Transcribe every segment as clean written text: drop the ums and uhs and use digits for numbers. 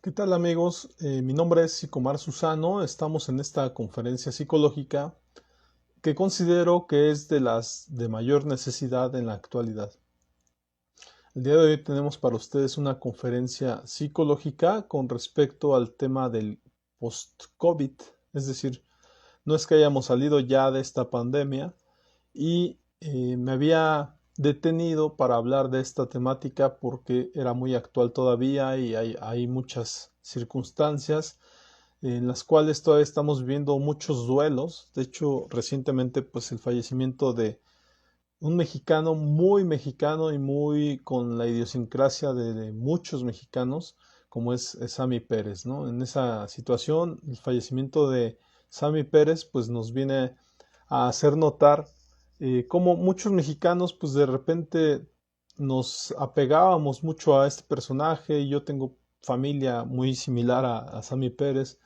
¿Qué tal amigos? Mi nombre es Sicomar Susano. Estamos en esta conferencia psicológica que considero que es de las de mayor necesidad en la actualidad. El día de hoy tenemos para ustedes una conferencia psicológica con respecto al tema del post-COVID, es decir, no es que hayamos salido ya de esta pandemia y me había detenido para hablar de esta temática porque era muy actual todavía y hay muchas circunstancias en las cuales todavía estamos viviendo muchos duelos. De hecho, recientemente, pues el fallecimiento de un mexicano y muy con la idiosincrasia de muchos mexicanos, como es Sammy Pérez, ¿no? En esa situación, el fallecimiento de Sammy Pérez, pues nos viene a hacer notar cómo muchos mexicanos, pues de repente nos apegábamos mucho a este personaje. Yo tengo familia muy similar a Sammy Pérez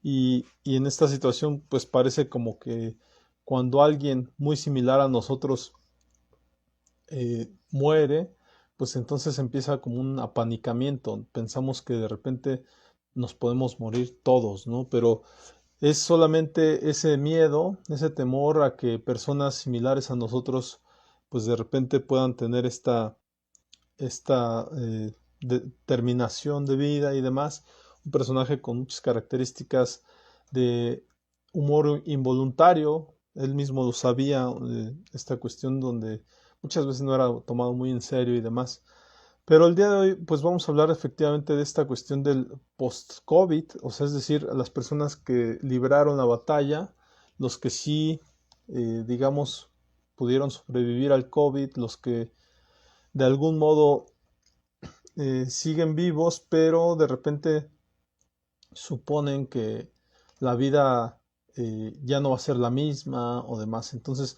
y en esta situación, pues parece como que cuando alguien muy similar a nosotros muere, pues entonces empieza como un apanicamiento. Pensamos que de repente nos podemos morir todos, ¿no? Pero es solamente ese miedo, ese temor a que personas similares a nosotros, pues de repente puedan tener esta terminación de vida y demás. Un personaje con muchas características de humor involuntario. Él mismo lo sabía, esta cuestión donde muchas veces no era tomado muy en serio y demás. Pero el día de hoy, pues vamos a hablar efectivamente de esta cuestión del post-COVID, o sea, es decir, las personas que libraron la batalla, los que sí, digamos, pudieron sobrevivir al COVID, los que de algún modo siguen vivos, pero de repente suponen que la vida ya no va a ser la misma o demás. Entonces,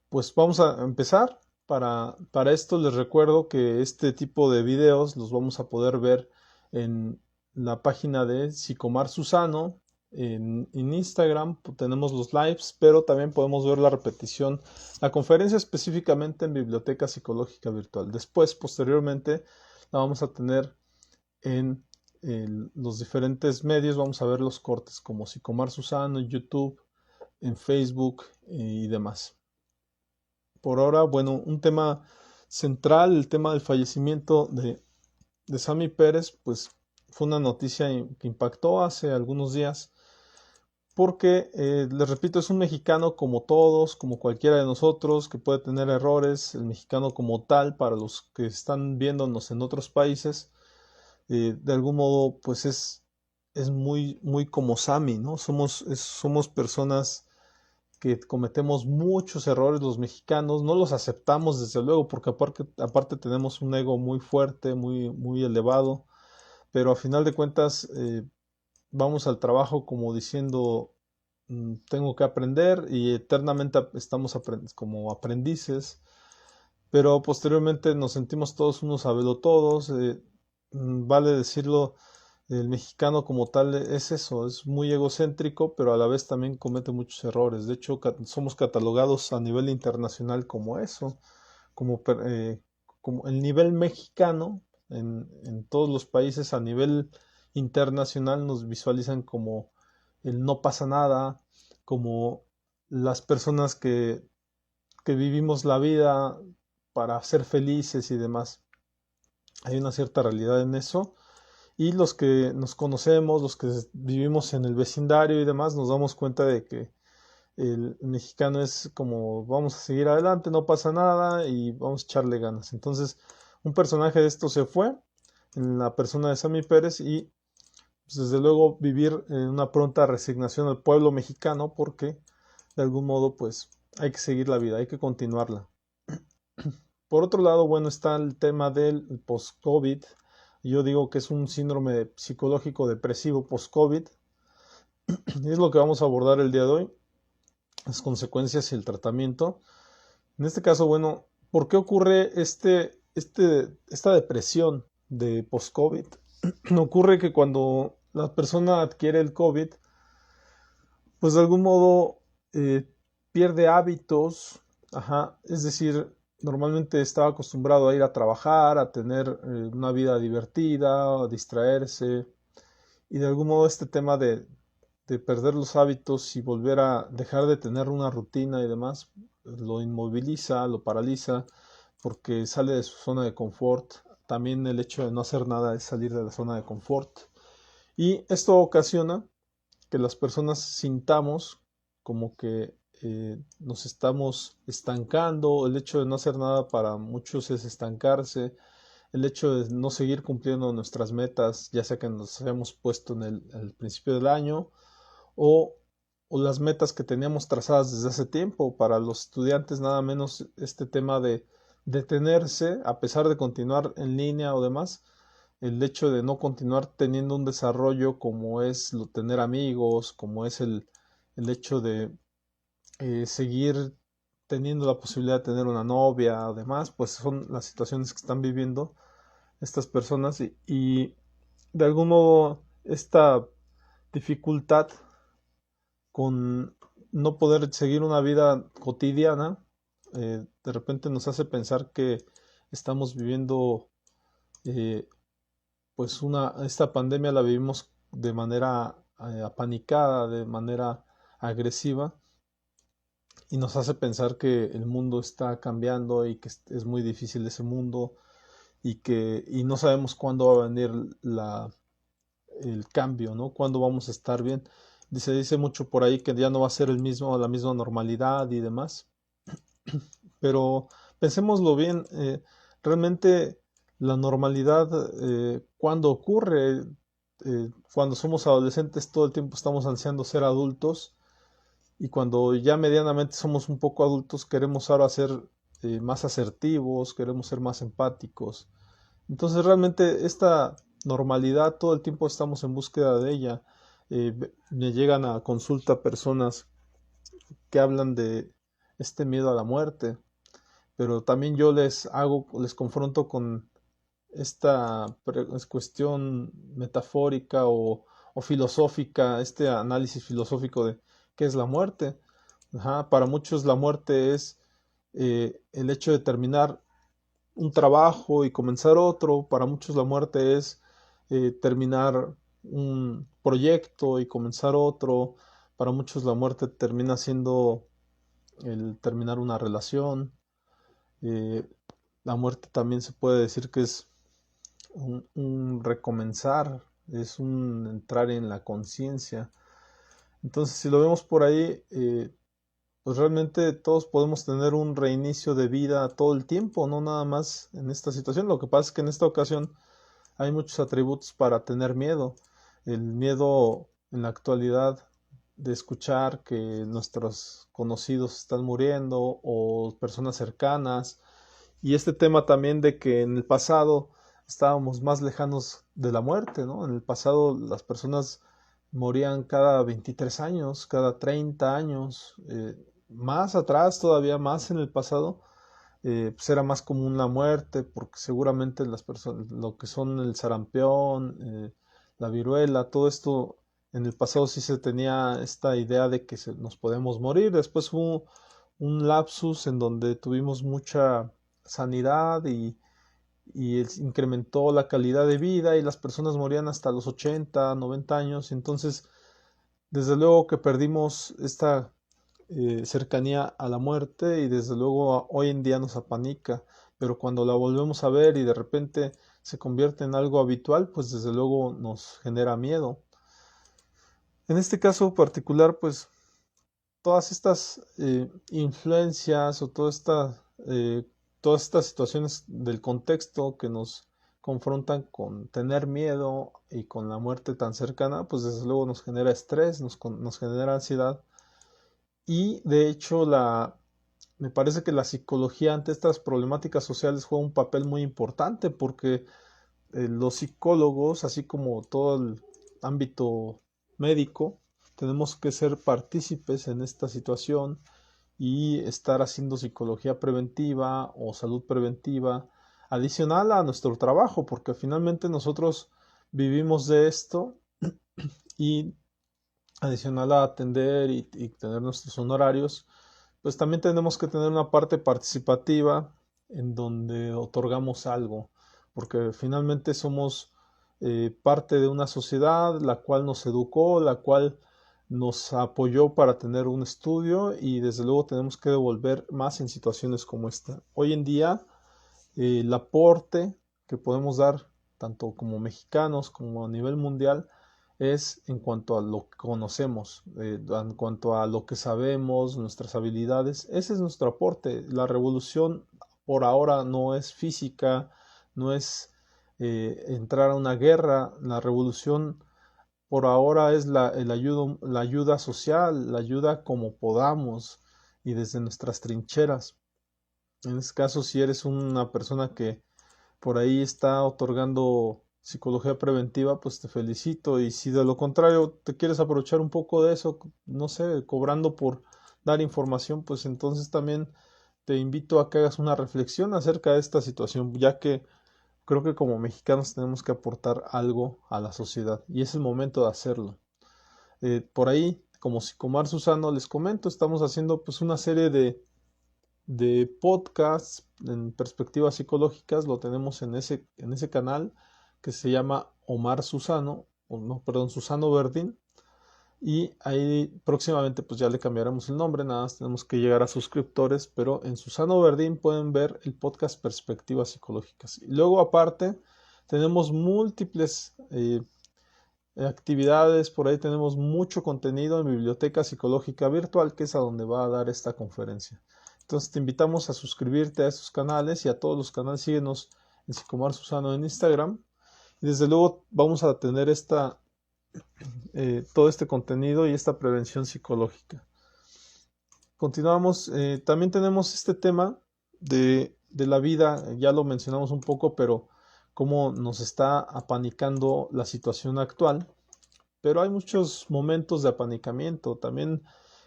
pues vamos a empezar. Para esto les recuerdo que este tipo de videos los vamos a poder ver en la página de Sicomar Susano. En Instagram tenemos los lives, pero también podemos ver la repetición, la conferencia específicamente en Biblioteca Psicológica Virtual. Después, posteriormente, la vamos a tener en los diferentes medios. Vamos a ver los cortes como Sicomar Susano en YouTube, en Facebook y demás. Por ahora, bueno, un tema central, el tema del fallecimiento de Sammy Pérez, pues fue una noticia que impactó hace algunos días, porque, les repito, es un mexicano como todos, como cualquiera de nosotros, que puede tener errores. El mexicano como tal, para los que están viéndonos en otros países, de algún modo, pues es muy como Sammy, ¿no? Somos personas que cometemos muchos errores los mexicanos, no los aceptamos desde luego, porque aparte tenemos un ego muy fuerte, muy elevado, pero a final de cuentas vamos al trabajo como diciendo, tengo que aprender y eternamente estamos como aprendices, pero posteriormente nos sentimos todos unos sabelotodos. Vale decirlo, el mexicano como tal es eso, es muy egocéntrico, pero a la vez también comete muchos errores. De hecho, somos catalogados a nivel internacional como eso, como, como el nivel mexicano en todos los países a nivel internacional nos visualizan como el no pasa nada, como las personas que vivimos la vida para ser felices y demás. Hay una cierta realidad en eso. Y los que nos conocemos, los que vivimos en el vecindario y demás, nos damos cuenta de que el mexicano es como vamos a seguir adelante, no pasa nada y vamos a echarle ganas. Entonces, un personaje de esto se fue en la persona de Sammy Pérez y pues, desde luego vivir en una pronta resignación al pueblo mexicano porque de algún modo pues hay que seguir la vida, hay que continuarla. Por otro lado, bueno, está el tema del post-COVID. Yo digo que es un síndrome psicológico depresivo post-COVID. Y es lo que vamos a abordar el día de hoy, las consecuencias y el tratamiento. En este caso, bueno, ¿por qué ocurre esta depresión de post-COVID? Ocurre que cuando la persona adquiere el COVID, pues de algún modo eh, pierde hábitos, ajá, es decir, normalmente estaba acostumbrado a ir a trabajar, a tener una vida divertida, a distraerse, y de algún modo este tema de perder los hábitos y volver a dejar de tener una rutina y demás, lo inmoviliza, lo paraliza, porque sale de su zona de confort. También el hecho de no hacer nada es salir de la zona de confort. Y esto ocasiona que las personas sintamos como que nos estamos estancando. El hecho de no hacer nada para muchos es estancarse. El hecho de no seguir cumpliendo nuestras metas, ya sea que nos hayamos puesto en el principio del año o, o las metas que teníamos trazadas desde hace tiempo. Para los estudiantes nada menos este tema de detenerse a pesar de continuar en línea o demás, el hecho de no continuar teniendo un desarrollo como es lo tener amigos, como es el hecho de seguir teniendo la posibilidad de tener una novia, además, pues son las situaciones que están viviendo estas personas y de algún modo esta dificultad con no poder seguir una vida cotidiana, de repente nos hace pensar que estamos viviendo, eh, pues esta pandemia la vivimos de manera apanicada, de manera agresiva, y nos hace pensar que el mundo está cambiando y que es muy difícil ese mundo y no sabemos cuándo va a venir el cambio, ¿no? Cuándo vamos a estar bien. Dice mucho por ahí que ya no va a ser la misma normalidad y demás. Pero pensémoslo bien, realmente la normalidad, cuando ocurre, cuando somos adolescentes todo el tiempo estamos ansiando ser adultos y cuando ya medianamente somos un poco adultos queremos ahora ser más asertivos, queremos ser más empáticos. Entonces realmente esta normalidad todo el tiempo estamos en búsqueda de ella. Me llegan a consulta personas que hablan de este miedo a la muerte, pero también yo les confronto con esta cuestión metafórica o filosófica, este análisis filosófico de qué es la muerte. Ajá, para muchos la muerte es el hecho de terminar un trabajo y comenzar otro. Para muchos la muerte es terminar un proyecto y comenzar otro. Para muchos la muerte termina siendo el terminar una relación. Eh, la muerte también se puede decir que es un recomenzar, es un entrar en la conciencia. Entonces, si lo vemos por ahí, pues realmente todos podemos tener un reinicio de vida todo el tiempo, no nada más en esta situación. Lo que pasa es que en esta ocasión hay muchos atributos para tener miedo. El miedo en la actualidad de escuchar que nuestros conocidos están muriendo o personas cercanas. Y este tema también de que en el pasado estábamos más lejanos de la muerte, ¿no? En el pasado las personas morían cada 23 años, cada 30 años, más atrás, todavía más en el pasado, pues era más común la muerte, porque seguramente las personas, lo que son el sarampión, la viruela, todo esto, en el pasado sí se tenía esta idea de que nos podemos morir. Después hubo un lapsus en donde tuvimos mucha sanidad y incrementó la calidad de vida y las personas morían hasta los 80, 90 años. Entonces, desde luego que perdimos esta cercanía a la muerte y desde luego hoy en día nos apanica, pero cuando la volvemos a ver y de repente se convierte en algo habitual, pues desde luego nos genera miedo. En este caso particular, pues todas estas influencias o todas estas situaciones del contexto que nos confrontan con tener miedo y con la muerte tan cercana, pues desde luego nos genera estrés, nos genera ansiedad y de hecho me parece que la psicología ante estas problemáticas sociales juega un papel muy importante porque los psicólogos, así como todo el ámbito médico, tenemos que ser partícipes en esta situación y estar haciendo psicología preventiva o salud preventiva adicional a nuestro trabajo, porque finalmente nosotros vivimos de esto y adicional a atender y tener nuestros honorarios, pues también tenemos que tener una parte participativa en donde otorgamos algo, porque finalmente somos parte de una sociedad la cual nos educó, la cual nos apoyó para tener un estudio y desde luego tenemos que devolver más en situaciones como esta. Hoy en día el aporte que podemos dar tanto como mexicanos como a nivel mundial es en cuanto a lo que conocemos, en cuanto a lo que sabemos, nuestras habilidades. Ese es nuestro aporte. La revolución por ahora no es física, no es entrar a una guerra. La revolución por ahora es la ayuda social, la ayuda como podamos y desde nuestras trincheras. En este caso, si eres una persona que por ahí está otorgando psicología preventiva, pues te felicito. Y si de lo contrario te quieres aprovechar un poco de eso, no sé, cobrando por dar información, pues entonces también te invito a que hagas una reflexión acerca de esta situación, ya que creo que como mexicanos tenemos que aportar algo a la sociedad y es el momento de hacerlo. Por ahí, como Psicomar Susano, les comento, estamos haciendo pues una serie de podcasts en perspectivas psicológicas, lo tenemos en ese canal que se llama Omar Susano, o no, perdón, Susano Verdín, y ahí próximamente pues ya le cambiaremos el nombre, nada más tenemos que llegar a suscriptores, pero en Susano Verdín pueden ver el podcast Perspectivas Psicológicas. Y luego aparte tenemos múltiples actividades, por ahí tenemos mucho contenido en Biblioteca Psicológica Virtual, que es a donde va a dar esta conferencia. Entonces te invitamos a suscribirte a estos canales y a todos los canales, síguenos en Psicomar Susano en Instagram. Y desde luego vamos a tener todo este contenido y esta prevención psicológica. Continuamos, también tenemos este tema de la vida, ya lo mencionamos un poco, pero cómo nos está apanicando la situación actual. Pero hay muchos momentos de apanicamiento. También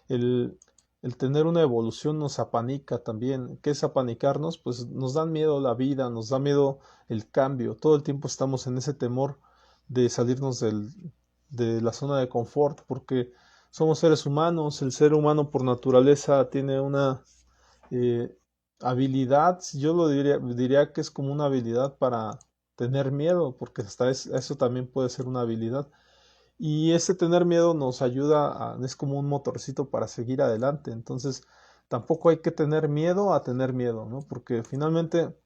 el, el tener una evolución nos apanica también. ¿Qué es apanicarnos? Pues nos da miedo la vida, nos da miedo el cambio. Todo el tiempo estamos en ese temor de salirnos de la zona de confort porque somos seres humanos. El ser humano por naturaleza tiene una eh, habilidad, yo lo diría que es como una habilidad para tener miedo, porque hasta eso también puede ser una habilidad. Y ese tener miedo nos ayuda es como un motorcito para seguir adelante. Entonces, tampoco hay que tener miedo a tener miedo, ¿no? Porque finalmente,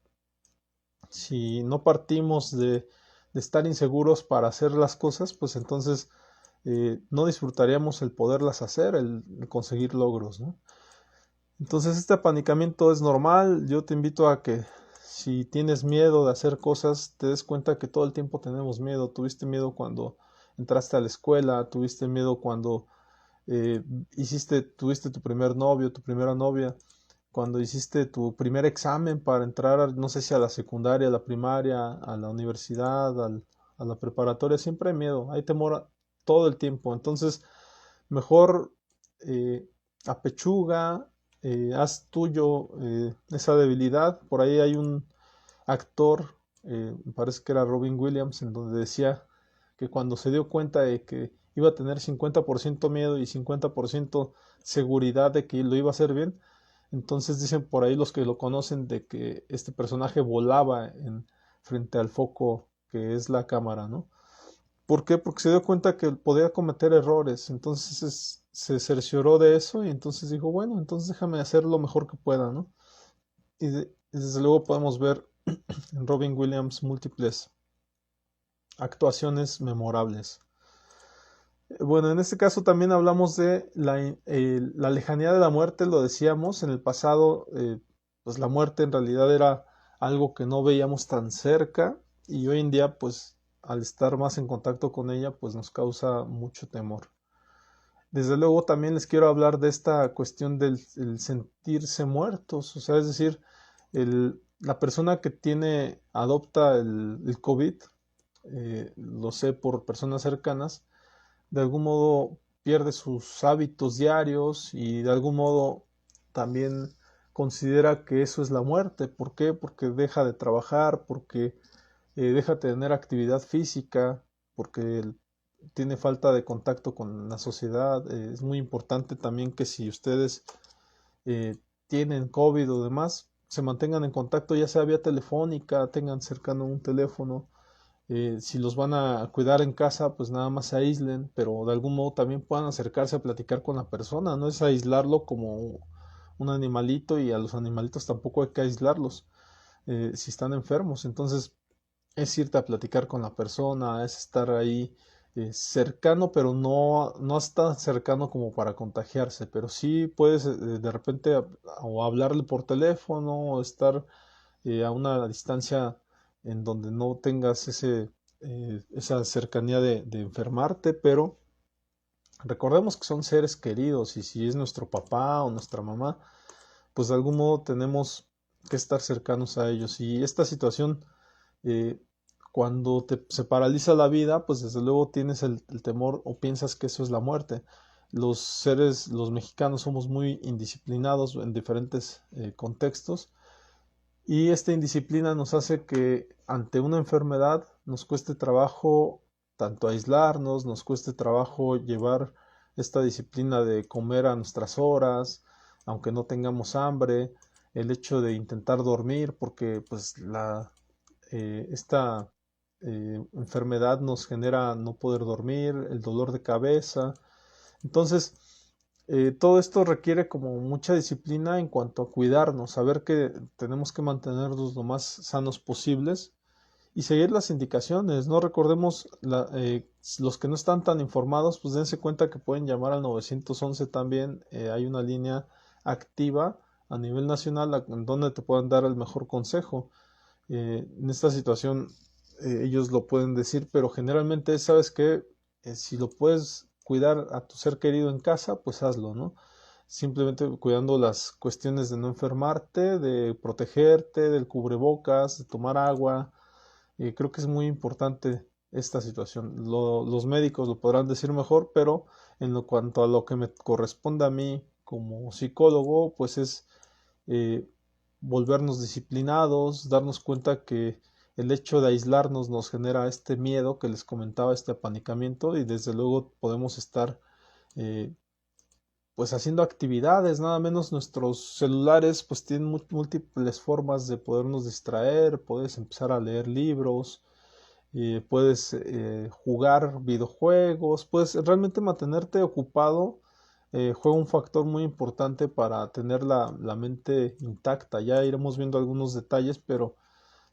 si no partimos de estar inseguros para hacer las cosas, pues entonces no disfrutaríamos el poderlas hacer, el conseguir logros, ¿no? Entonces, este apanicamiento es normal. Yo te invito a que si tienes miedo de hacer cosas, te des cuenta que todo el tiempo tenemos miedo. Tuviste miedo cuando entraste a la escuela, tuviste miedo cuando tuviste tu primer novio, tu primera novia, cuando hiciste tu primer examen para entrar, no sé si a la secundaria, a la primaria, a la universidad, a la preparatoria, siempre hay miedo, hay temor todo el tiempo. Entonces, mejor apechuga, haz tuyo esa debilidad. Por ahí hay un actor, me parece que era Robin Williams, en donde decía que cuando se dio cuenta de que iba a tener 50% miedo y 50% seguridad de que lo iba a hacer bien, entonces dicen por ahí los que lo conocen de que este personaje volaba frente al foco que es la cámara, ¿no? ¿Por qué? Porque se dio cuenta que podía cometer errores, entonces se cercioró de eso y entonces dijo, bueno, entonces déjame hacer lo mejor que pueda, ¿no? Y desde luego podemos ver en Robin Williams múltiples actuaciones memorables. Bueno, en este caso también hablamos de la lejanía de la muerte, lo decíamos, en el pasado, pues la muerte en realidad era algo que no veíamos tan cerca y hoy en día, pues al estar más en contacto con ella, pues nos causa mucho temor. Desde luego también les quiero hablar de esta cuestión del el sentirse muertos, o sea, es decir, la persona que adopta el COVID, lo sé por personas cercanas, de algún modo pierde sus hábitos diarios y de algún modo también considera que eso es la muerte. ¿Por qué? Porque deja de trabajar, porque deja de tener actividad física, porque tiene falta de contacto con la sociedad. Es muy importante también que si ustedes eh, tienen COVID o demás, se mantengan en contacto, ya sea vía telefónica, tengan cercano un teléfono, Si los van a cuidar en casa, pues nada más se aíslen, pero de algún modo también puedan acercarse a platicar con la persona. No es aislarlo como un animalito, y a los animalitos tampoco hay que aislarlos si están enfermos. Entonces es irte a platicar con la persona, es estar ahí cercano, pero no es tan cercano como para contagiarse, pero sí puedes de repente o hablarle por teléfono o estar a una distancia en donde no tengas esa cercanía de enfermarte, pero recordemos que son seres queridos, y si es nuestro papá o nuestra mamá, pues de algún modo tenemos que estar cercanos a ellos. Y esta situación, eh, cuando se paraliza la vida, pues desde luego tienes el temor o piensas que eso es la muerte. Los mexicanos somos muy indisciplinados en diferentes contextos, y esta indisciplina nos hace que ante una enfermedad nos cueste trabajo tanto aislarnos, nos cueste trabajo llevar esta disciplina de comer a nuestras horas, aunque no tengamos hambre, el hecho de intentar dormir, porque pues esta enfermedad nos genera no poder dormir, el dolor de cabeza. Entonces, todo esto requiere como mucha disciplina en cuanto a cuidarnos, saber que tenemos que mantenernos lo más sanos posibles y seguir las indicaciones. No recordemos, los que no están tan informados, pues dense cuenta que pueden llamar al 911 también. Hay una línea activa a nivel nacional en donde te puedan dar el mejor consejo. En esta situación ellos lo pueden decir, pero generalmente, ¿sabes qué? Si lo puedes cuidar a tu ser querido en casa, pues hazlo, ¿no? Simplemente cuidando las cuestiones de no enfermarte, de protegerte, del cubrebocas, de tomar agua. Creo que es muy importante esta situación. Los médicos lo podrán decir mejor, pero cuanto a lo que me corresponde a mí como psicólogo, pues es eh, volvernos disciplinados, darnos cuenta que el hecho de aislarnos nos genera este miedo que les comentaba, este apanicamiento, y desde luego podemos estar eh, pues haciendo actividades. Nada menos nuestros celulares pues tienen múltiples formas de podernos distraer. Puedes empezar a leer libros, puedes jugar videojuegos, puedes realmente mantenerte ocupado. Juega un factor muy importante para tener la mente intacta. Ya iremos viendo algunos detalles, pero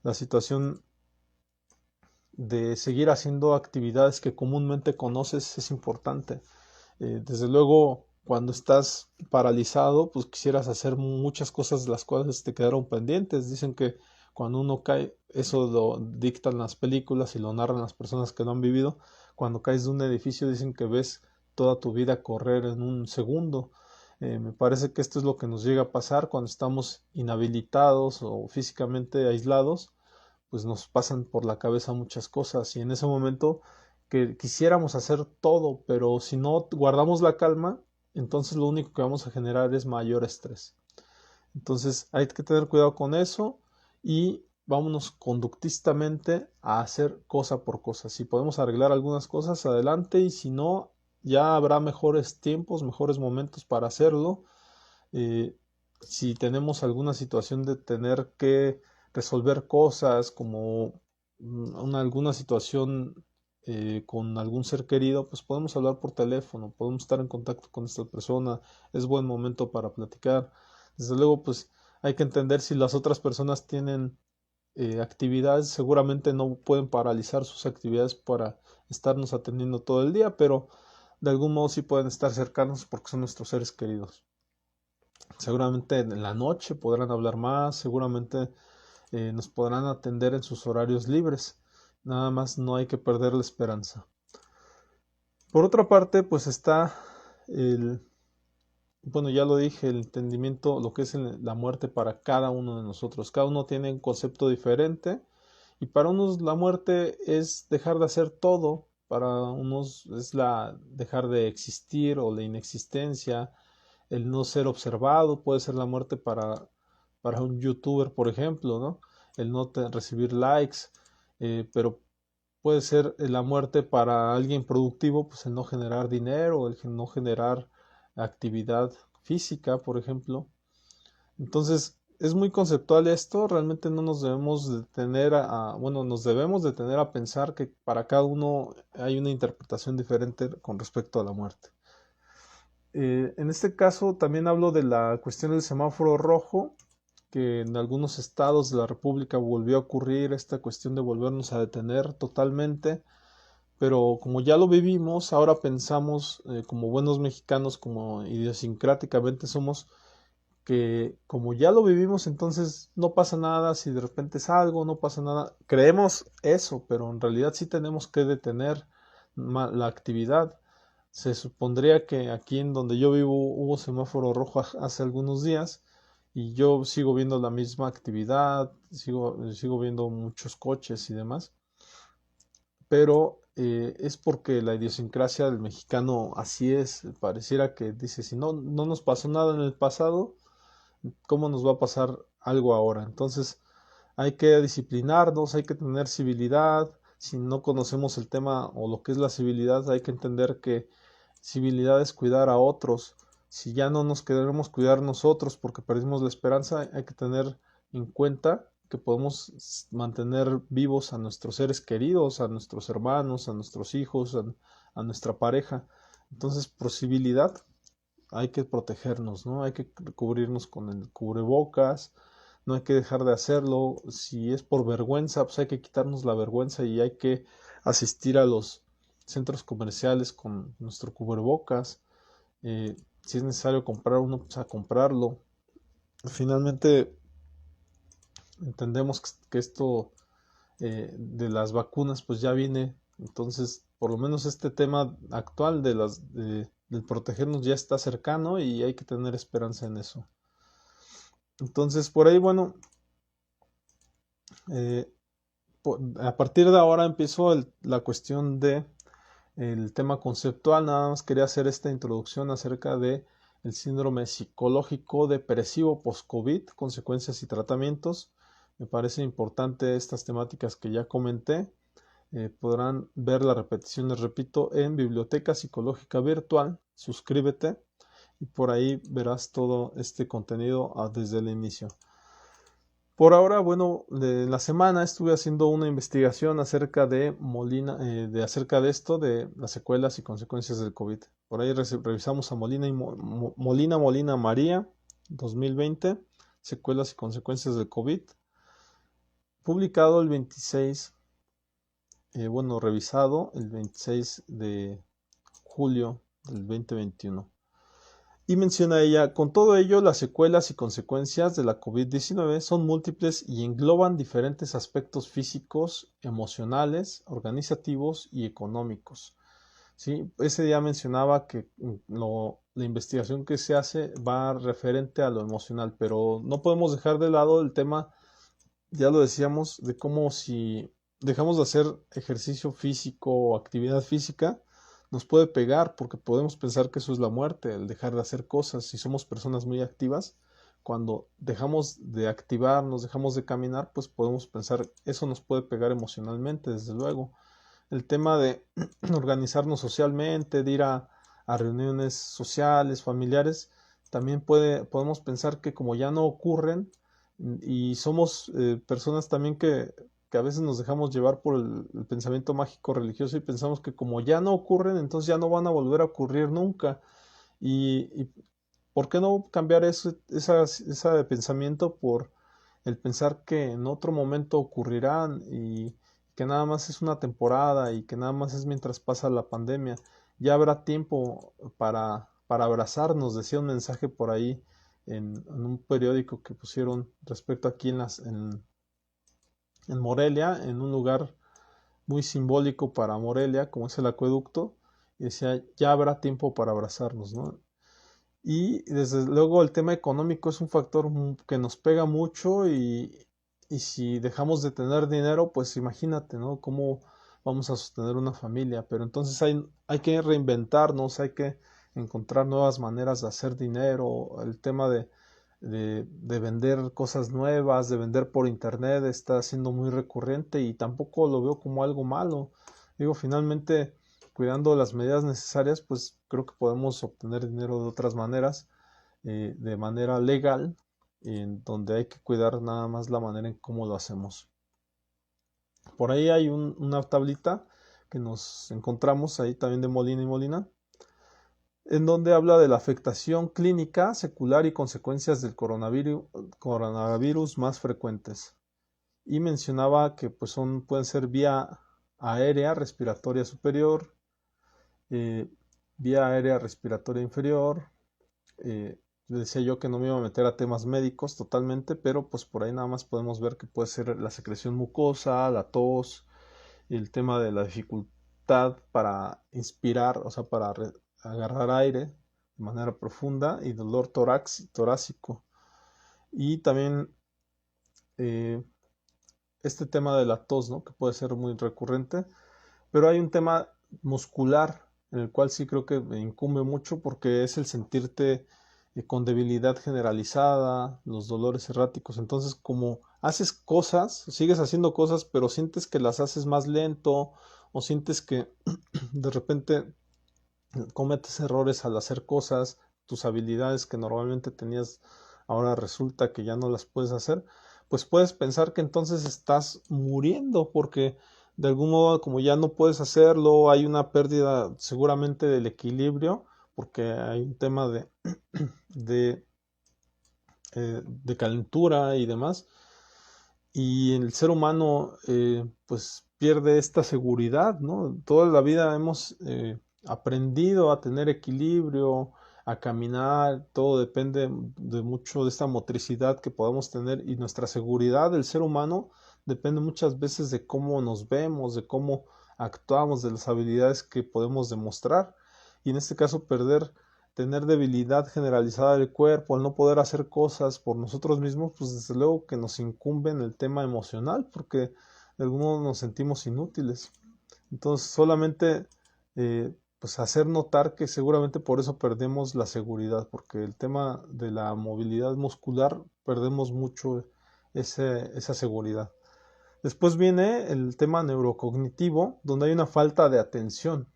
la situación de seguir haciendo actividades que comúnmente conoces es importante. Desde luego, cuando estás paralizado, pues quisieras hacer muchas cosas de las cuales te quedaron pendientes. Dicen que cuando uno cae, eso lo dictan las películas y lo narran las personas que lo han vivido. Cuando caes de un edificio, dicen que ves toda tu vida correr en un segundo. Me parece que esto es lo que nos llega a pasar cuando estamos inhabilitados o físicamente aislados, pues nos pasan por la cabeza muchas cosas, y en ese momento que quisiéramos hacer todo, pero si no guardamos la calma, entonces lo único que vamos a generar es mayor estrés. Entonces hay que tener cuidado con eso, y vámonos conductistamente a hacer cosa por cosa. Si podemos arreglar algunas cosas, adelante, y si no, ya habrá mejores tiempos, mejores momentos para hacerlo. eh, si tenemos alguna situación de tener que resolver cosas como alguna situación con algún ser querido, pues podemos hablar por teléfono, podemos estar en contacto con esta persona, es buen momento para platicar. Desde luego, pues hay que entender, si las otras personas tienen actividades, seguramente no pueden paralizar sus actividades para estarnos atendiendo todo el día, pero de algún modo sí pueden estar cercanos porque son nuestros seres queridos. Seguramente en la noche podrán hablar más, seguramente nos podrán atender en sus horarios libres. Nada más no hay que perder la esperanza. Por otra parte, pues está el, bueno, ya lo dije, el entendimiento, lo que es la muerte para cada uno de nosotros. Cada uno tiene un concepto diferente, y para unos la muerte es dejar de hacer todo, para unos es la dejar de existir o la inexistencia, el no ser observado. Puede ser la muerte para un youtuber, por ejemplo, ¿no? El no recibir likes, pero puede ser la muerte para alguien productivo, pues el no generar dinero, el no generar actividad física, por ejemplo. Entonces, es muy conceptual esto, realmente no nos debemos detener bueno, nos debemos detener a pensar que para cada uno hay una interpretación diferente con respecto a la muerte. En este caso también hablo de la cuestión del semáforo rojo, que en algunos estados de la República volvió a ocurrir esta cuestión de volvernos a detener totalmente, pero como ya lo vivimos, ahora pensamos como buenos mexicanos, como idiosincráticamente somos, que como ya lo vivimos, entonces no pasa nada, si de repente es algo, no pasa nada. Creemos eso, pero en realidad sí tenemos que detener la actividad. Se supondría que aquí en donde yo vivo hubo semáforo rojo hace algunos días y yo sigo viendo la misma actividad, sigo viendo muchos coches y demás, pero es porque la idiosincrasia del mexicano así es. Pareciera que dice, si no nos pasó nada en el pasado, ¿cómo nos va a pasar algo ahora? Entonces hay que disciplinarnos, hay que tener civilidad. Si no conocemos el tema o lo que es la civilidad, hay que entender que civilidad es cuidar a otros. Si ya no nos queremos cuidar nosotros porque perdimos la esperanza, hay que tener en cuenta que podemos mantener vivos a nuestros seres queridos, a nuestros hermanos, a nuestros hijos, a nuestra pareja. Entonces, por civilidad, hay que protegernos, ¿no? Hay que cubrirnos con el cubrebocas, no hay que dejar de hacerlo. Si es por vergüenza, pues hay que quitarnos la vergüenza y hay que asistir a los centros comerciales con nuestro cubrebocas. Si es necesario comprar uno, pues a comprarlo. Finalmente, entendemos que esto de las vacunas, pues ya viene. Entonces, por lo menos este tema actual del protegernos ya está cercano y hay que tener esperanza en eso. Entonces, por ahí, bueno, eh, a partir de ahora empiezo la cuestión de el tema conceptual. Nada más quería hacer esta introducción acerca de el síndrome psicológico depresivo post-COVID, consecuencias y tratamientos. Me parece importante estas temáticas que ya comenté. Podrán ver la repetición, les repito, en Biblioteca Psicológica Virtual. Suscríbete y por ahí verás todo este contenido desde el inicio. Por ahora, bueno, de la semana estuve haciendo una investigación acerca de acerca de esto, de las secuelas y consecuencias del COVID. Por ahí revisamos a Molina María 2020, secuelas y consecuencias del COVID, publicado el 26, revisado el 26 de julio del 2021. Y menciona ella, con todo ello, las secuelas y consecuencias de la COVID-19 son múltiples y engloban diferentes aspectos físicos, emocionales, organizativos y económicos. ¿Sí? Ese día mencionaba que la investigación que se hace va referente a lo emocional, pero no podemos dejar de lado el tema, ya lo decíamos, de cómo si dejamos de hacer ejercicio físico o actividad física, nos puede pegar porque podemos pensar que eso es la muerte, el dejar de hacer cosas. Si somos personas muy activas, cuando dejamos de activarnos, dejamos de caminar, pues podemos pensar, eso nos puede pegar emocionalmente, desde luego. El tema de organizarnos socialmente, de ir a reuniones sociales, familiares, también podemos pensar que como ya no ocurren y somos personas también que a veces nos dejamos llevar por el pensamiento mágico religioso y pensamos que como ya no ocurren, entonces ya no van a volver a ocurrir nunca. Y ¿por qué no cambiar esa de pensamiento por el pensar que en otro momento ocurrirán y que nada más es una temporada y que nada más es mientras pasa la pandemia? Ya habrá tiempo para abrazarnos, decía un mensaje por ahí en un periódico que pusieron respecto aquí en Morelia, en un lugar muy simbólico para Morelia, como es el acueducto, y decía, ya habrá tiempo para abrazarnos, ¿no? Y desde luego el tema económico es un factor que nos pega mucho y si dejamos de tener dinero, pues imagínate, ¿no? ¿Cómo vamos a sostener una familia? Pero entonces hay que reinventarnos, hay que encontrar nuevas maneras de hacer dinero. El tema de vender cosas nuevas, de vender por internet, está siendo muy recurrente y tampoco lo veo como algo malo. Digo, finalmente, cuidando las medidas necesarias, pues creo que podemos obtener dinero de otras maneras, de manera legal en donde hay que cuidar nada más la manera en cómo lo hacemos. Por ahí hay una tablita que nos encontramos ahí también de Molina y Molina, en donde habla de la afectación clínica, secular y consecuencias del coronavirus más frecuentes. Y mencionaba que pues pueden ser vía aérea respiratoria superior, eh, vía aérea respiratoria inferior. Decía yo que no me iba a meter a temas médicos totalmente, pero pues por ahí nada más podemos ver que puede ser la secreción mucosa, la tos, el tema de la dificultad para inspirar, o sea, para agarrar aire de manera profunda, y dolor torácico. Y también eh, este tema de la tos, ¿no? Que puede ser muy recurrente, pero hay un tema muscular en el cual sí creo que me incumbe mucho, porque es el sentirte con debilidad generalizada, los dolores erráticos. Entonces, como haces cosas, sigues haciendo cosas, pero sientes que las haces más lento, o sientes que de repente cometes errores al hacer cosas, tus habilidades que normalmente tenías ahora resulta que ya no las puedes hacer, pues puedes pensar que entonces estás muriendo, porque de algún modo, como ya no puedes hacerlo, hay una pérdida seguramente del equilibrio, porque hay un tema de, de calentura y demás, y el ser humano pues pierde esta seguridad, ¿no? Toda la vida hemos aprendido a tener equilibrio, a caminar, todo depende de mucho de esta motricidad que podamos tener, y nuestra seguridad del ser humano depende muchas veces de cómo nos vemos, de cómo actuamos, de las habilidades que podemos demostrar, y en este caso tener debilidad generalizada del cuerpo, al no poder hacer cosas por nosotros mismos, pues desde luego que nos incumbe en el tema emocional, porque de algún modo nos sentimos inútiles. Entonces, solamente pues hacer notar que seguramente por eso perdemos la seguridad, porque el tema de la movilidad muscular perdemos mucho esa seguridad. Después viene el tema neurocognitivo, donde hay una falta de atención.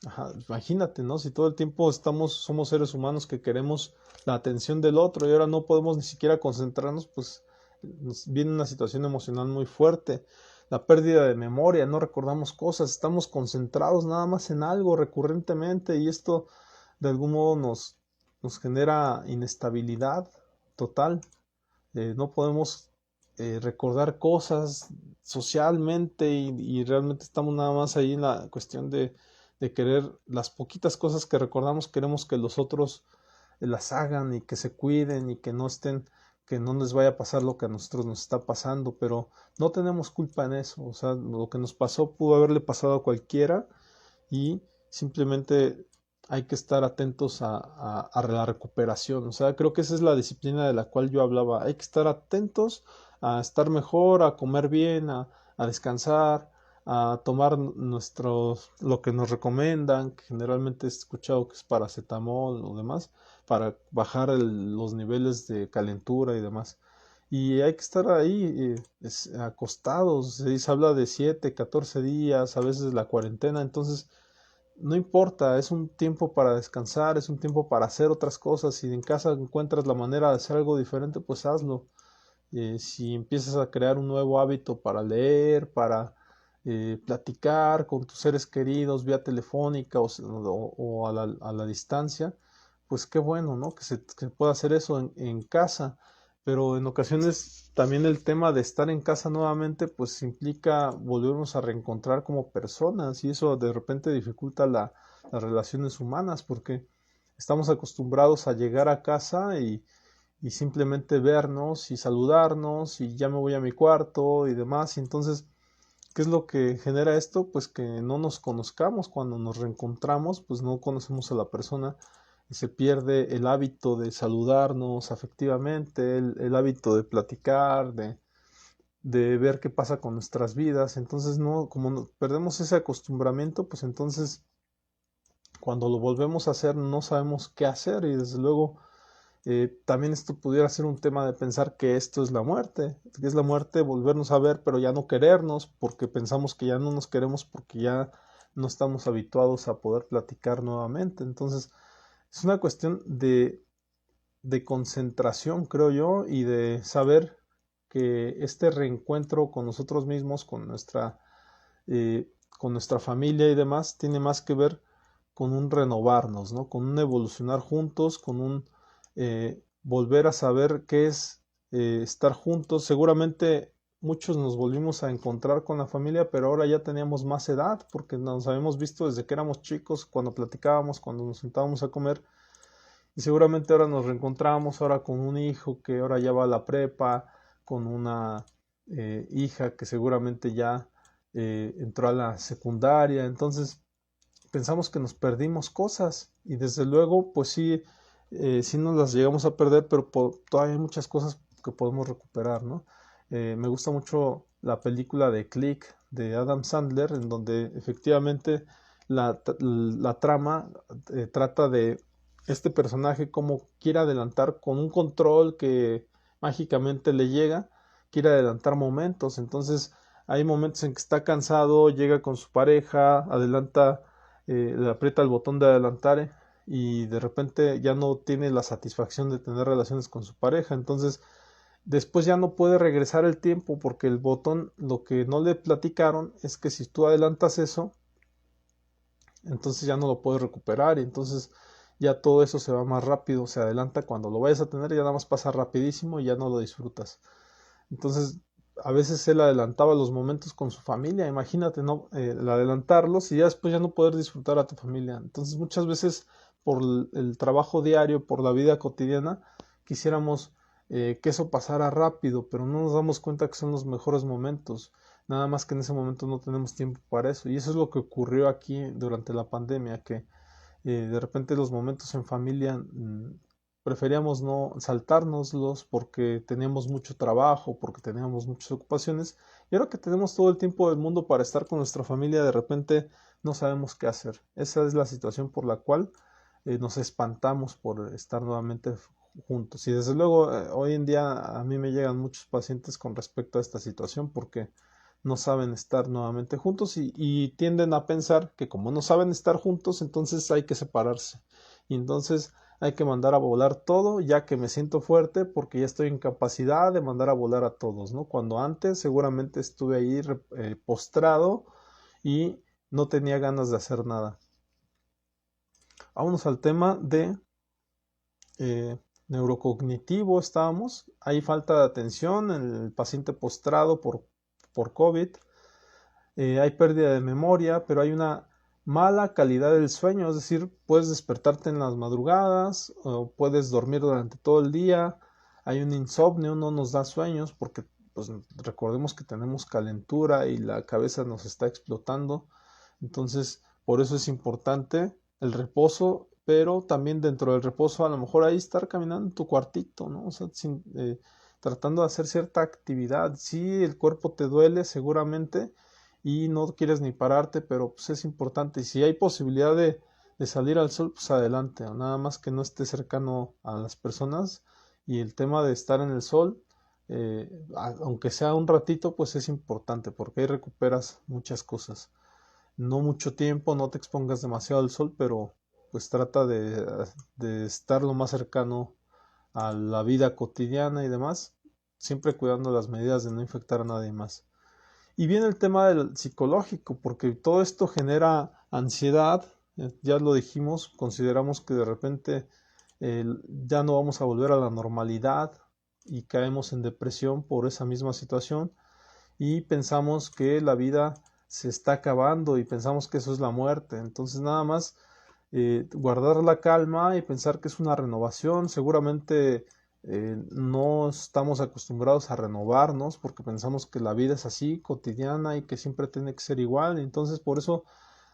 Ajá, imagínate, ¿no? Si todo el tiempo somos seres humanos que queremos la atención del otro, y ahora no podemos ni siquiera concentrarnos, pues nos viene una situación emocional muy fuerte. La pérdida de memoria, no recordamos cosas, estamos concentrados nada más en algo recurrentemente, y esto de algún modo nos genera inestabilidad total. No podemos recordar cosas socialmente, y realmente estamos nada más ahí en la cuestión de querer las poquitas cosas que recordamos, queremos que los otros las hagan y que se cuiden y que no estén, que no les vaya a pasar lo que a nosotros nos está pasando, pero no tenemos culpa en eso. O sea, lo que nos pasó pudo haberle pasado a cualquiera, y simplemente hay que estar atentos a la recuperación. O sea, creo que esa es la disciplina de la cual yo hablaba. Hay que estar atentos a estar mejor, a comer bien, a descansar, a tomar lo que nos recomiendan, que generalmente he escuchado que es paracetamol o demás, para bajar los niveles de calentura y demás. Y hay que estar ahí acostados. Se habla de 7, 14 días, a veces la cuarentena. Entonces, no importa, es un tiempo para descansar, es un tiempo para hacer otras cosas. Si en casa encuentras la manera de hacer algo diferente, pues hazlo. Si empiezas a crear un nuevo hábito para leer, para platicar con tus seres queridos vía telefónica, o a la distancia, pues qué bueno, ¿no? Que pueda hacer eso en casa. Pero en ocasiones también el tema de estar en casa nuevamente pues implica volvernos a reencontrar como personas, y eso de repente dificulta las relaciones humanas, porque estamos acostumbrados a llegar a casa y simplemente vernos y saludarnos y ya me voy a mi cuarto y demás. Y entonces, ¿qué es lo que genera esto? Pues que no nos conozcamos. Cuando nos reencontramos, pues no conocemos a la persona, y se pierde el hábito de saludarnos afectivamente, el hábito de platicar, de ver qué pasa con nuestras vidas. Entonces, no, como perdemos ese acostumbramiento, pues entonces cuando lo volvemos a hacer no sabemos qué hacer, y desde luego también esto pudiera ser un tema de pensar que esto es la muerte, que es la muerte volvernos a ver, pero ya no querernos, porque pensamos que ya no nos queremos, porque ya no estamos habituados a poder platicar nuevamente. Entonces, es una cuestión de concentración, creo yo, y de saber que este reencuentro con nosotros mismos, con nuestra familia y demás, tiene más que ver con un renovarnos, ¿no? Con un evolucionar juntos, con un volver a saber qué es estar juntos. Seguramente muchos nos volvimos a encontrar con la familia, pero ahora ya teníamos más edad, porque nos habíamos visto desde que éramos chicos, cuando platicábamos, cuando nos sentábamos a comer, y seguramente ahora nos reencontramos ahora con un hijo que ahora ya va a la prepa, con una hija que seguramente ya entró a la secundaria. Entonces pensamos que nos perdimos cosas y desde luego pues sí, sí nos las llegamos a perder, pero todavía hay muchas cosas que podemos recuperar, ¿no? Me gusta mucho la película de Click de Adam Sandler, en donde efectivamente la trama trata de este personaje como quiere adelantar con un control que mágicamente le llega, quiere adelantar momentos. Entonces hay momentos en que está cansado, llega con su pareja, adelanta, le aprieta el botón de adelantar, y de repente ya no tiene la satisfacción de tener relaciones con su pareja. Entonces después ya no puede regresar el tiempo porque el botón, lo que no le platicaron es que si tú adelantas eso, entonces ya no lo puedes recuperar, y entonces ya todo eso se va más rápido, se adelanta cuando lo vayas a tener, ya nada más pasa rapidísimo y ya no lo disfrutas. Entonces a veces él adelantaba los momentos con su familia, imagínate, ¿no? El adelantarlos y ya después ya no poder disfrutar a tu familia. Entonces muchas veces por el trabajo diario, por la vida cotidiana, quisiéramos que eso pasara rápido, pero no nos damos cuenta que son los mejores momentos. Nada más que en ese momento no tenemos tiempo para eso. Y eso es lo que ocurrió aquí durante la pandemia, que de repente los momentos en familia preferíamos no saltárnoslos porque teníamos mucho trabajo, porque teníamos muchas ocupaciones, y ahora que tenemos todo el tiempo del mundo para estar con nuestra familia, de repente no sabemos qué hacer. Esa es la situación por la cual nos espantamos por estar nuevamente juntos. Y desde luego hoy en día a mí me llegan muchos pacientes con respecto a esta situación porque no saben estar nuevamente juntos, y tienden a pensar que como no saben estar juntos, entonces hay que separarse. Y entonces hay que mandar a volar todo, ya que me siento fuerte porque ya estoy en capacidad de mandar a volar a todos, ¿no? Cuando antes seguramente estuve ahí postrado y no tenía ganas de hacer nada. Vámonos al tema de eh, neurocognitivo. Estábamos, hay falta de atención en el paciente postrado por COVID. Hay pérdida de memoria, pero hay una mala calidad del sueño, es decir, puedes despertarte en las madrugadas o puedes dormir durante todo el día. Hay un insomnio, no nos da sueños porque pues recordemos que tenemos calentura y la cabeza nos está explotando. Entonces por eso es importante el reposo, pero también dentro del reposo a lo mejor ahí estar caminando en tu cuartito, ¿no? O sea, tratando de hacer cierta actividad. Sí, el cuerpo te duele seguramente y no quieres ni pararte, pero pues es importante. Y si hay posibilidad de salir al sol, pues adelante, nada más que no esté cercano a las personas. Y el tema de estar en el sol, aunque sea un ratito, pues es importante porque ahí recuperas muchas cosas. No mucho tiempo, no te expongas demasiado al sol, pero pues trata de estar lo más cercano a la vida cotidiana y demás, siempre cuidando las medidas de no infectar a nadie más. Y viene el tema del psicológico, porque todo esto genera ansiedad, ya lo dijimos, consideramos que de repente ya no vamos a volver a la normalidad y caemos en depresión por esa misma situación, y pensamos que la vida se está acabando y pensamos que eso es la muerte. Entonces nada más guardar la calma y pensar que es una renovación. Seguramente no estamos acostumbrados a renovarnos porque pensamos que la vida es así, cotidiana, y que siempre tiene que ser igual. Entonces por eso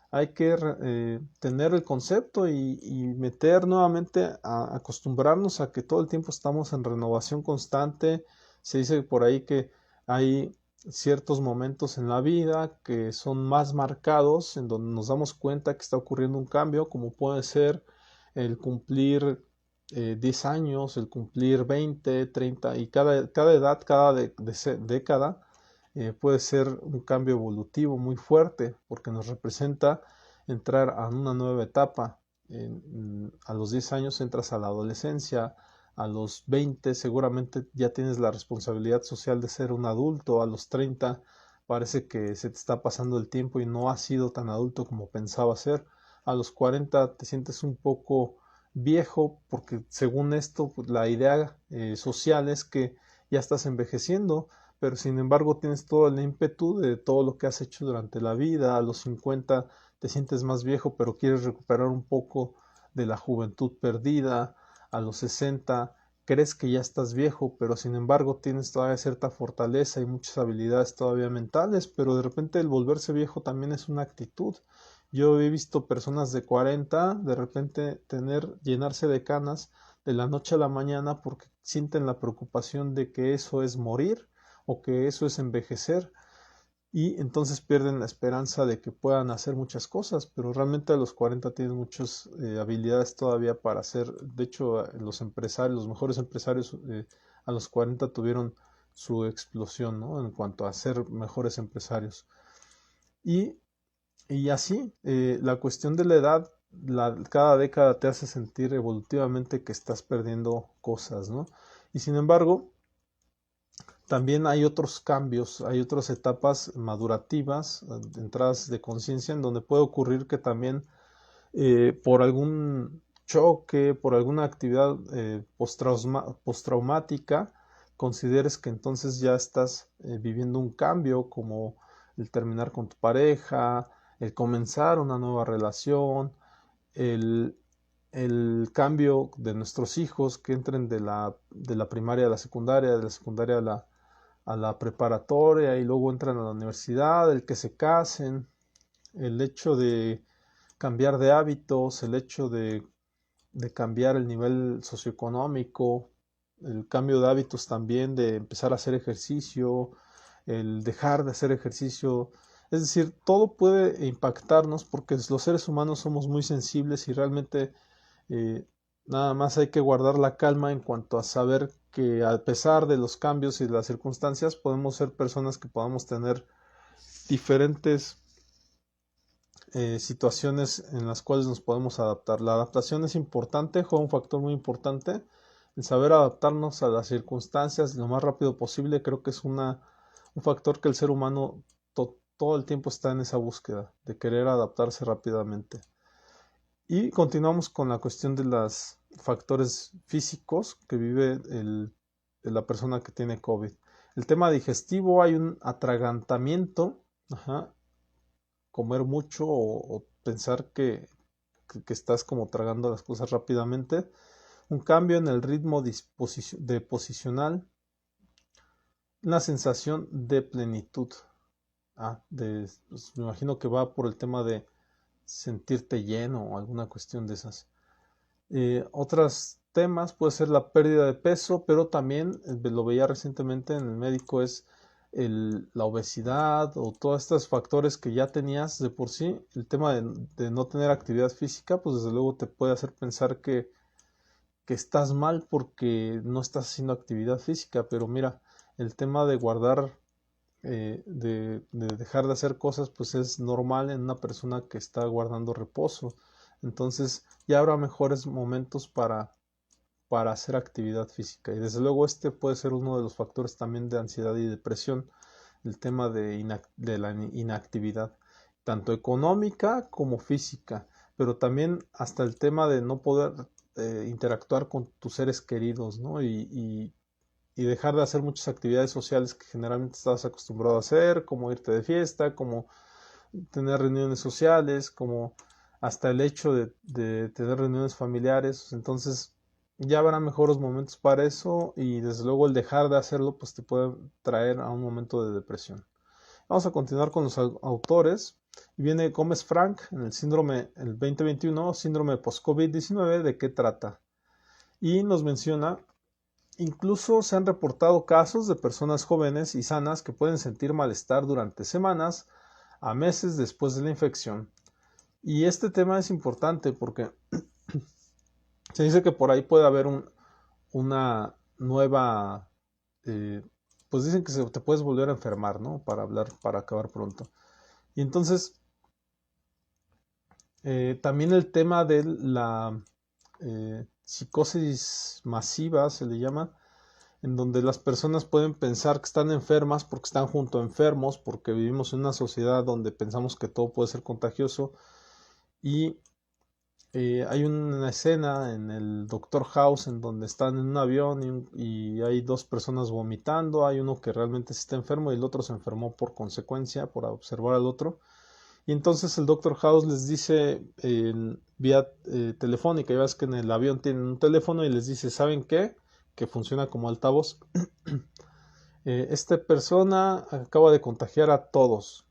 hay que tener el concepto y meter nuevamente a acostumbrarnos a que todo el tiempo estamos en renovación constante. Se dice por ahí que hay ciertos momentos en la vida que son más marcados, en donde nos damos cuenta que está ocurriendo un cambio, como puede ser el cumplir 10 años, el cumplir 20, 30, y cada edad, cada década puede ser un cambio evolutivo muy fuerte porque nos representa entrar a una nueva etapa. A los 10 años entras a la adolescencia, A los 20 seguramente ya tienes la responsabilidad social de ser un adulto. A los 30 parece que se te está pasando el tiempo y no has sido tan adulto como pensaba ser. A los 40 te sientes un poco viejo porque según esto pues, la idea social es que ya estás envejeciendo, pero sin embargo tienes todo el ímpetu de todo lo que has hecho durante la vida. A los 50 te sientes más viejo, pero quieres recuperar un poco de la juventud perdida. A los 60 crees que ya estás viejo, pero sin embargo tienes todavía cierta fortaleza y muchas habilidades todavía mentales, pero de repente el volverse viejo también es una actitud. Yo he visto personas de 40 de repente llenarse de canas de la noche a la mañana porque sienten la preocupación de que eso es morir o que eso es envejecer y entonces pierden la esperanza de que puedan hacer muchas cosas, pero realmente a los 40 tienen muchas habilidades todavía para hacer. De hecho, los empresarios, los mejores empresarios a los 40 tuvieron su explosión, ¿no? En cuanto a ser mejores empresarios. Y, y así, la cuestión de la edad, cada década te hace sentir evolutivamente que estás perdiendo cosas, ¿no? Y sin embargo, también hay otros cambios, hay otras etapas madurativas, entradas de conciencia, en donde puede ocurrir que también por algún choque, por alguna actividad postraumática, consideres que entonces ya estás viviendo un cambio, como el terminar con tu pareja, el comenzar una nueva relación, el, el cambio de nuestros hijos que entren de la primaria a la secundaria, de la secundaria a la preparatoria y luego entran a la universidad, el que se casen, el hecho de cambiar de hábitos, el hecho de cambiar el nivel socioeconómico, el cambio de hábitos también, de empezar a hacer ejercicio, el dejar de hacer ejercicio. Es decir, todo puede impactarnos porque los seres humanos somos muy sensibles y realmente eh, nada más hay que guardar la calma en cuanto a saber que a pesar de los cambios y de las circunstancias podemos ser personas que podamos tener diferentes situaciones en las cuales nos podemos adaptar. La adaptación es importante, juega un factor muy importante. El saber adaptarnos a las circunstancias lo más rápido posible creo que es un factor que el ser humano todo el tiempo está en esa búsqueda de querer adaptarse rápidamente. Y continuamos con la cuestión de los factores físicos que vive la persona que tiene COVID. El tema digestivo, hay un atragantamiento, ajá, comer mucho o pensar que estás como tragando las cosas rápidamente, un cambio en el ritmo de posicional, una sensación de plenitud. Pues me imagino que va por el tema de sentirte lleno o alguna cuestión de esas. Otros temas puede ser la pérdida de peso, pero también lo veía recientemente en el médico es la obesidad o todos estos factores que ya tenías de por sí. El tema de no tener actividad física, pues desde luego te puede hacer pensar que estás mal porque no estás haciendo actividad física, pero mira, el tema de guardar, de dejar de hacer cosas, pues es normal en una persona que está guardando reposo. Entonces ya habrá mejores momentos para hacer actividad física. Y desde luego este puede ser uno de los factores también de ansiedad y depresión, el tema de la inactividad, tanto económica como física, pero también hasta el tema de no poder interactuar con tus seres queridos, ¿no? Y dejar de hacer muchas actividades sociales que generalmente estabas acostumbrado a hacer, como irte de fiesta, como tener reuniones sociales, como hasta el hecho de tener reuniones familiares. Entonces ya habrá mejores momentos para eso y desde luego el dejar de hacerlo pues te puede traer a un momento de depresión. Vamos a continuar con los autores. Y viene Gómez Frank en el 2021, síndrome post-COVID-19, ¿de qué trata? Y nos menciona, incluso se han reportado casos de personas jóvenes y sanas que pueden sentir malestar durante semanas a meses después de la infección. Y este tema es importante porque se dice que por ahí puede haber una nueva, pues dicen que te puedes volver a enfermar, ¿no? Para acabar pronto. Y entonces, también el tema de psicosis masiva, se le llama, en donde las personas pueden pensar que están enfermas porque están junto a enfermos, porque vivimos en una sociedad donde pensamos que todo puede ser contagioso. Y hay una escena en el Doctor House en donde están en un avión y hay dos personas vomitando, hay uno que realmente sí está enfermo y el otro se enfermó por consecuencia, por observar al otro. Y entonces el Doctor House les dice vía telefónica, ya ves que en el avión tienen un teléfono y les dice, ¿saben qué? Que funciona como altavoz. Esta persona acaba de contagiar a todos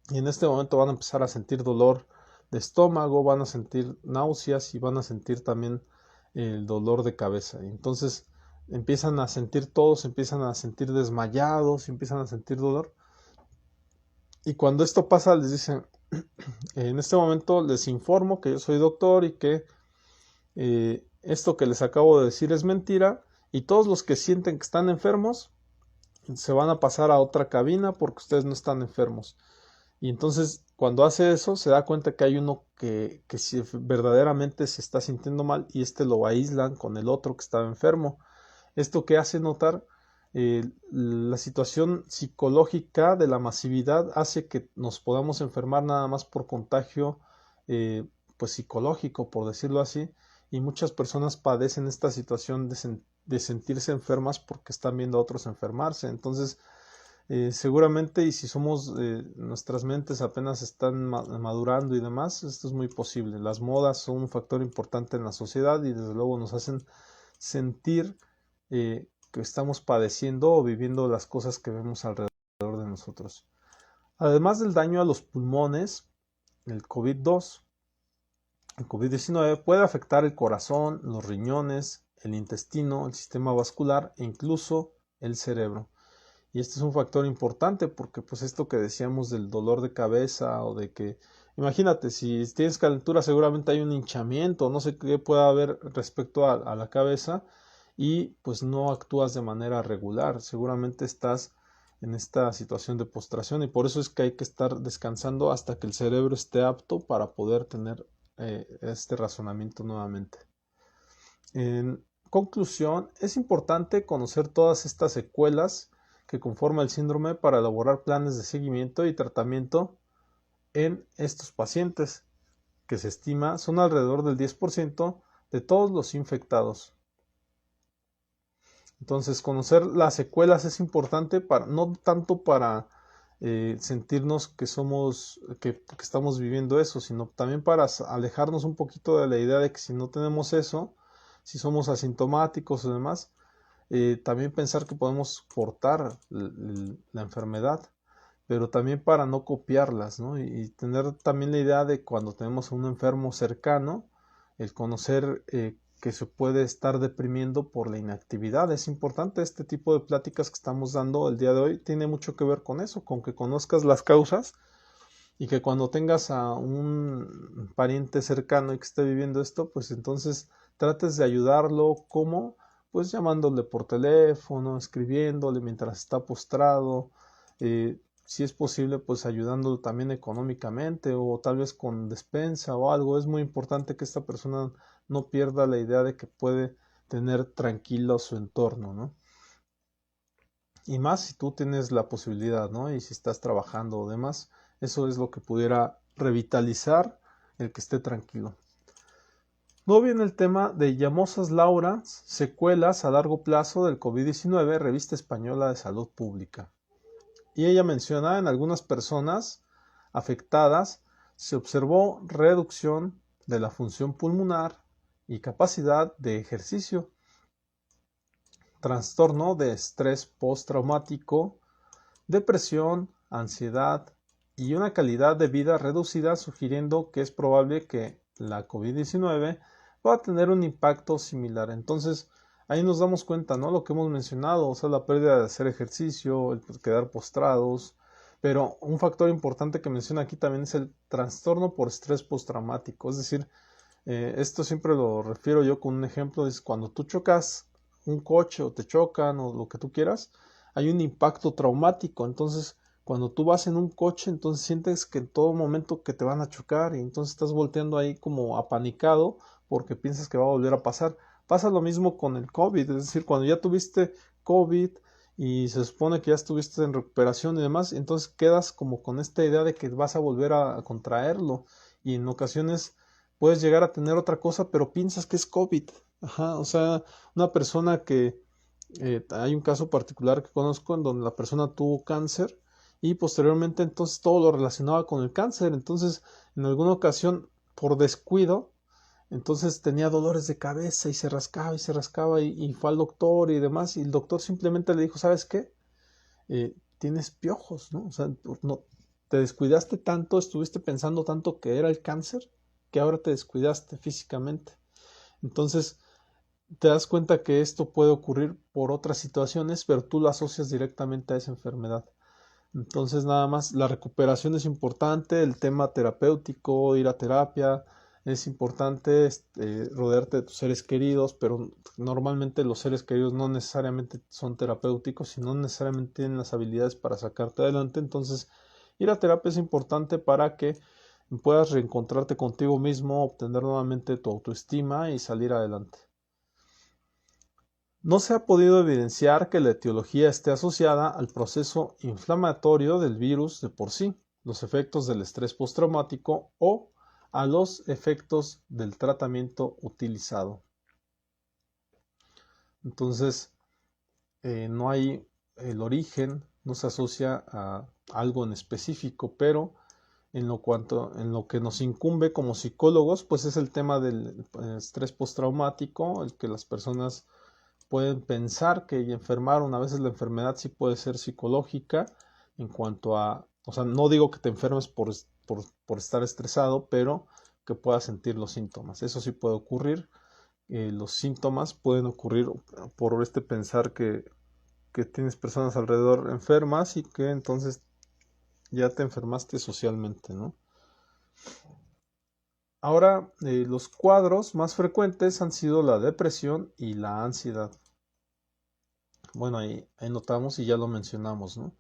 y en este momento van a empezar a sentir dolor de estómago, van a sentir náuseas y van a sentir también el dolor de cabeza. Entonces empiezan a sentir todos, empiezan a sentir desmayados, empiezan a sentir dolor. Y cuando esto pasa les dicen, en este momento les informo que yo soy doctor y que esto que les acabo de decir es mentira y todos los que sienten que están enfermos se van a pasar a otra cabina porque ustedes no están enfermos. Y entonces cuando hace eso se da cuenta que hay uno que si verdaderamente se está sintiendo mal y lo aíslan con el otro que estaba enfermo. Esto que hace notar la situación psicológica de la masividad hace que nos podamos enfermar nada más por contagio pues psicológico, por decirlo así, y muchas personas padecen esta situación de sentirse enfermas porque están viendo a otros enfermarse. Entonces seguramente, y si somos nuestras mentes apenas están madurando y demás, esto es muy posible. Las modas son un factor importante en la sociedad y desde luego nos hacen sentir que estamos padeciendo o viviendo las cosas que vemos alrededor de nosotros. Además del daño a los pulmones, el COVID-19 puede afectar el corazón, los riñones, el intestino, el sistema vascular e incluso el cerebro. Y este es un factor importante porque pues esto que decíamos del dolor de cabeza o de que, imagínate, si tienes calentura seguramente hay un hinchamiento, no sé qué pueda haber respecto a la cabeza y pues no actúas de manera regular, seguramente estás en esta situación de postración y por eso es que hay que estar descansando hasta que el cerebro esté apto para poder tener este razonamiento nuevamente. En conclusión, es importante conocer todas estas secuelas que conforma el síndrome para elaborar planes de seguimiento y tratamiento en estos pacientes, que se estima son alrededor del 10% de todos los infectados. Entonces, conocer las secuelas es importante para, no tanto para sentirnos que estamos viviendo eso, sino también para alejarnos un poquito de la idea de que si no tenemos eso, si somos asintomáticos o demás, también pensar que podemos portar la enfermedad, pero también para no copiarlas, ¿no? Y tener también la idea de cuando tenemos a un enfermo cercano, el conocer que se puede estar deprimiendo por la inactividad. Es importante este tipo de pláticas que estamos dando el día de hoy, tiene mucho que ver con eso, con que conozcas las causas y que cuando tengas a un pariente cercano y que esté viviendo esto, pues entonces trates de ayudarlo. ¿Cómo? Pues llamándole por teléfono, escribiéndole mientras está postrado, si es posible, pues ayudándolo también económicamente o tal vez con despensa o algo. Es muy importante que esta persona no pierda la idea de que puede tener tranquilo su entorno, ¿no? Y más si tú tienes la posibilidad, ¿no? Y si estás trabajando o demás, eso es lo que pudiera revitalizar el que esté tranquilo. Luego viene el tema de Llamosas Laura, secuelas a largo plazo del COVID-19, Revista Española de Salud Pública. Y ella menciona en algunas personas afectadas se observó reducción de la función pulmonar y capacidad de ejercicio, trastorno de estrés postraumático, depresión, ansiedad y una calidad de vida reducida, sugiriendo que es probable que la COVID-19 va a tener un impacto similar. Entonces, ahí nos damos cuenta, ¿no? Lo que hemos mencionado, o sea, la pérdida de hacer ejercicio, el quedar postrados, pero un factor importante que menciona aquí también es el trastorno por estrés postraumático, es decir, esto siempre lo refiero yo con un ejemplo, es cuando tú chocas un coche o te chocan o lo que tú quieras, hay un impacto traumático. Entonces cuando tú vas en un coche, entonces sientes que en todo momento que te van a chocar y entonces estás volteando ahí como apanicado porque piensas que va a volver a pasar. Pasa lo mismo con el COVID, es decir, cuando ya tuviste COVID y se supone que ya estuviste en recuperación y demás, entonces quedas como con esta idea de que vas a volver a contraerlo y en ocasiones puedes llegar a tener otra cosa, pero piensas que es COVID. Ajá, o sea, una persona que hay un caso particular que conozco en donde la persona tuvo cáncer y posteriormente entonces todo lo relacionaba con el cáncer. Entonces, en alguna ocasión, por descuido, entonces tenía dolores de cabeza y se rascaba y fue al doctor y demás. Y el doctor simplemente le dijo, ¿sabes qué? Tienes piojos, ¿no? O sea, no, te descuidaste tanto, estuviste pensando tanto que era el cáncer, que ahora te descuidaste físicamente. Entonces, te das cuenta que esto puede ocurrir por otras situaciones, pero tú lo asocias directamente a esa enfermedad. Entonces, nada más, la recuperación es importante, el tema terapéutico, ir a terapia, es importante rodearte de tus seres queridos, pero normalmente los seres queridos no necesariamente son terapéuticos y no necesariamente tienen las habilidades para sacarte adelante. Entonces, ir a terapia es importante para que puedas reencontrarte contigo mismo, obtener nuevamente tu autoestima y salir adelante. No se ha podido evidenciar que la etiología esté asociada al proceso inflamatorio del virus de por sí, los efectos del estrés postraumático o a los efectos del tratamiento utilizado. Entonces, no hay el origen, no se asocia a algo en específico, pero en lo que nos incumbe como psicólogos, pues es el tema del estrés postraumático, el que las personas pueden pensar que enfermaron. A veces la enfermedad sí puede ser psicológica en cuanto a, o sea, no digo que te enfermes por estar estresado, pero que puedas sentir los síntomas. Eso sí puede ocurrir. Los síntomas pueden ocurrir por este pensar que tienes personas alrededor enfermas y que entonces ya te enfermaste socialmente, ¿no? Ahora, los cuadros más frecuentes han sido la depresión y la ansiedad. Bueno, ahí notamos y ya lo mencionamos, ¿no?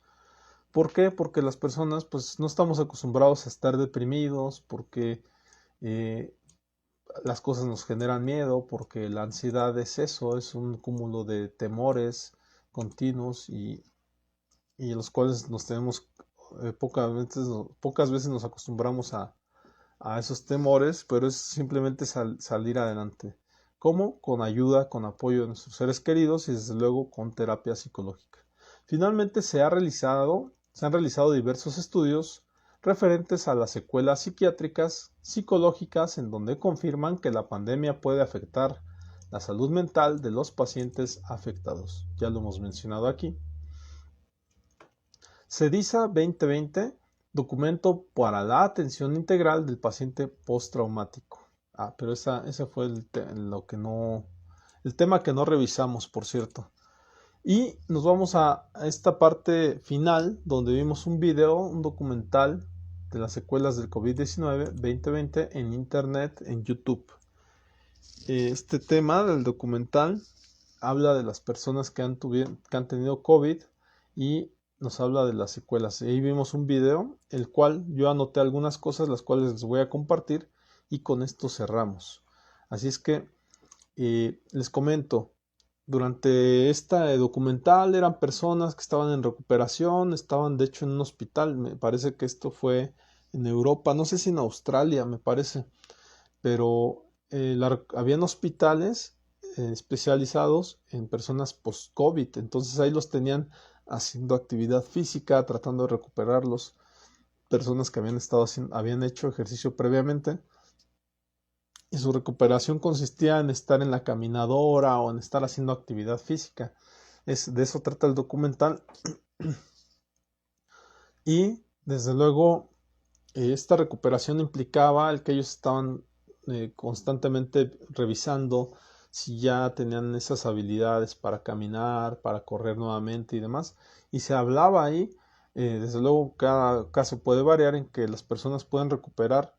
¿Por qué? Porque las personas pues no estamos acostumbrados a estar deprimidos, porque eh, las cosas nos generan miedo, porque la ansiedad es eso, es un cúmulo de temores continuos y los cuales nos tenemos, pocas veces nos acostumbramos a esos temores, pero es simplemente salir adelante. ¿Cómo? Con ayuda, con apoyo de nuestros seres queridos y desde luego con terapia psicológica. Finalmente se han realizado diversos estudios referentes a las secuelas psiquiátricas, psicológicas, en donde confirman que la pandemia puede afectar la salud mental de los pacientes afectados. Ya lo hemos mencionado aquí. CEDISA 2020, documento para la atención integral del paciente postraumático. Pero ese fue el tema que no revisamos, por cierto. Y nos vamos a esta parte final, donde vimos un video, un documental de las secuelas del COVID-19 2020 en internet, en YouTube. Este tema del documental habla de las personas que han tenido COVID y nos habla de las secuelas. Ahí vimos un video, el cual yo anoté algunas cosas, las cuales les voy a compartir y con esto cerramos. Así es que les comento, durante esta documental eran personas que estaban en recuperación, estaban de hecho en un hospital, me parece que esto fue en Europa, no sé si en Australia, me parece, pero habían hospitales especializados en personas post-COVID, entonces ahí los tenían haciendo actividad física, tratando de recuperarlos, personas que habían hecho ejercicio previamente y su recuperación consistía en estar en la caminadora o en estar haciendo actividad física. De eso trata el documental. Y desde luego esta recuperación implicaba el que ellos estaban constantemente revisando si ya tenían esas habilidades para caminar, para correr nuevamente y demás. Y se hablaba ahí, desde luego cada caso puede variar en que las personas pueden recuperar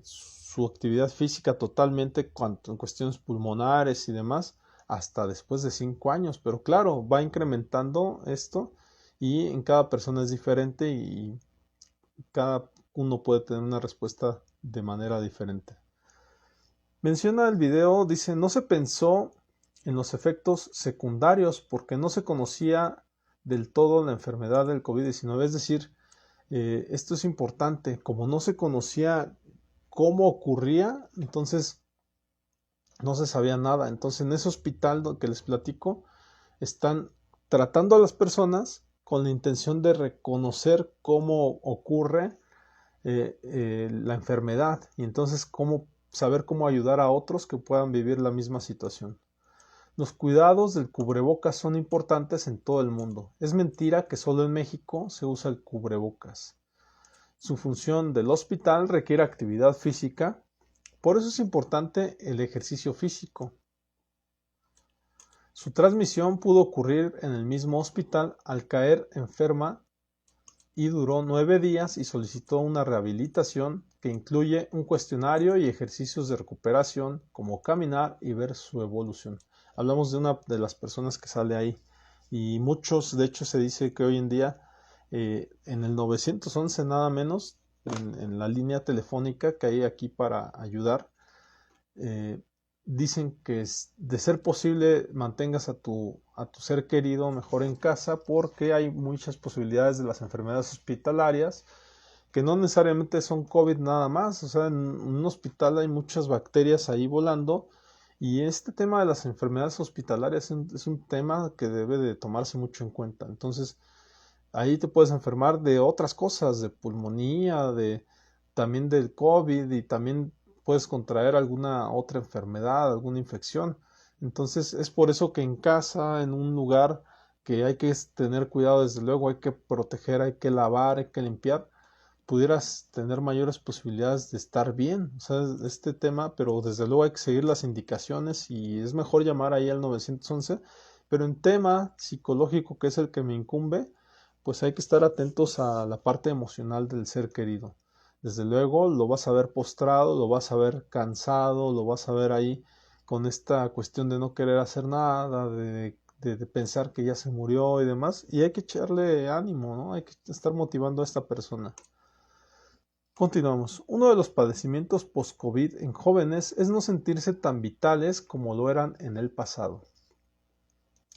su actividad física totalmente en cuestiones pulmonares y demás hasta después de 5 años, pero claro, va incrementando esto y en cada persona es diferente y cada uno puede tener una respuesta de manera diferente. Menciona el video, dice, no se pensó en los efectos secundarios porque no se conocía del todo la enfermedad del COVID-19. Es decir, esto es importante, como no se conocía cómo ocurría, entonces no se sabía nada. Entonces en ese hospital que les platico, están tratando a las personas con la intención de reconocer cómo ocurre la enfermedad y entonces cómo saber cómo ayudar a otros que puedan vivir la misma situación. Los cuidados del cubrebocas son importantes en todo el mundo. Es mentira que solo en México se usa el cubrebocas. Su función del hospital requiere actividad física, por eso es importante el ejercicio físico. Su transmisión pudo ocurrir en el mismo hospital al caer enferma y duró 9 días y solicitó una rehabilitación que incluye un cuestionario y ejercicios de recuperación como caminar y ver su evolución. Hablamos de una de las personas que sale ahí y muchos, de hecho se dice que hoy en día en el 911 nada menos, en la línea telefónica que hay aquí para ayudar, dicen que de ser posible mantengas a tu ser querido mejor en casa porque hay muchas posibilidades de las enfermedades hospitalarias que no necesariamente son COVID nada más, o sea, en un hospital hay muchas bacterias ahí volando y este tema de las enfermedades hospitalarias es un tema que debe de tomarse mucho en cuenta. Entonces, ahí te puedes enfermar de otras cosas, de pulmonía, también del COVID y también puedes contraer alguna otra enfermedad, alguna infección. Entonces es por eso que en casa, en un lugar que hay que tener cuidado, desde luego hay que proteger, hay que lavar, hay que limpiar, pudieras tener mayores posibilidades de estar bien. O sea, este tema, pero desde luego hay que seguir las indicaciones y es mejor llamar ahí al 911, pero en tema psicológico, que es el que me incumbe, pues hay que estar atentos a la parte emocional del ser querido. Desde luego lo vas a ver postrado, lo vas a ver cansado, lo vas a ver ahí con esta cuestión de no querer hacer nada, de pensar que ya se murió y demás, y hay que echarle ánimo, ¿no? Hay que estar motivando a esta persona. Continuamos. Uno de los padecimientos post-COVID en jóvenes es no sentirse tan vitales como lo eran en el pasado.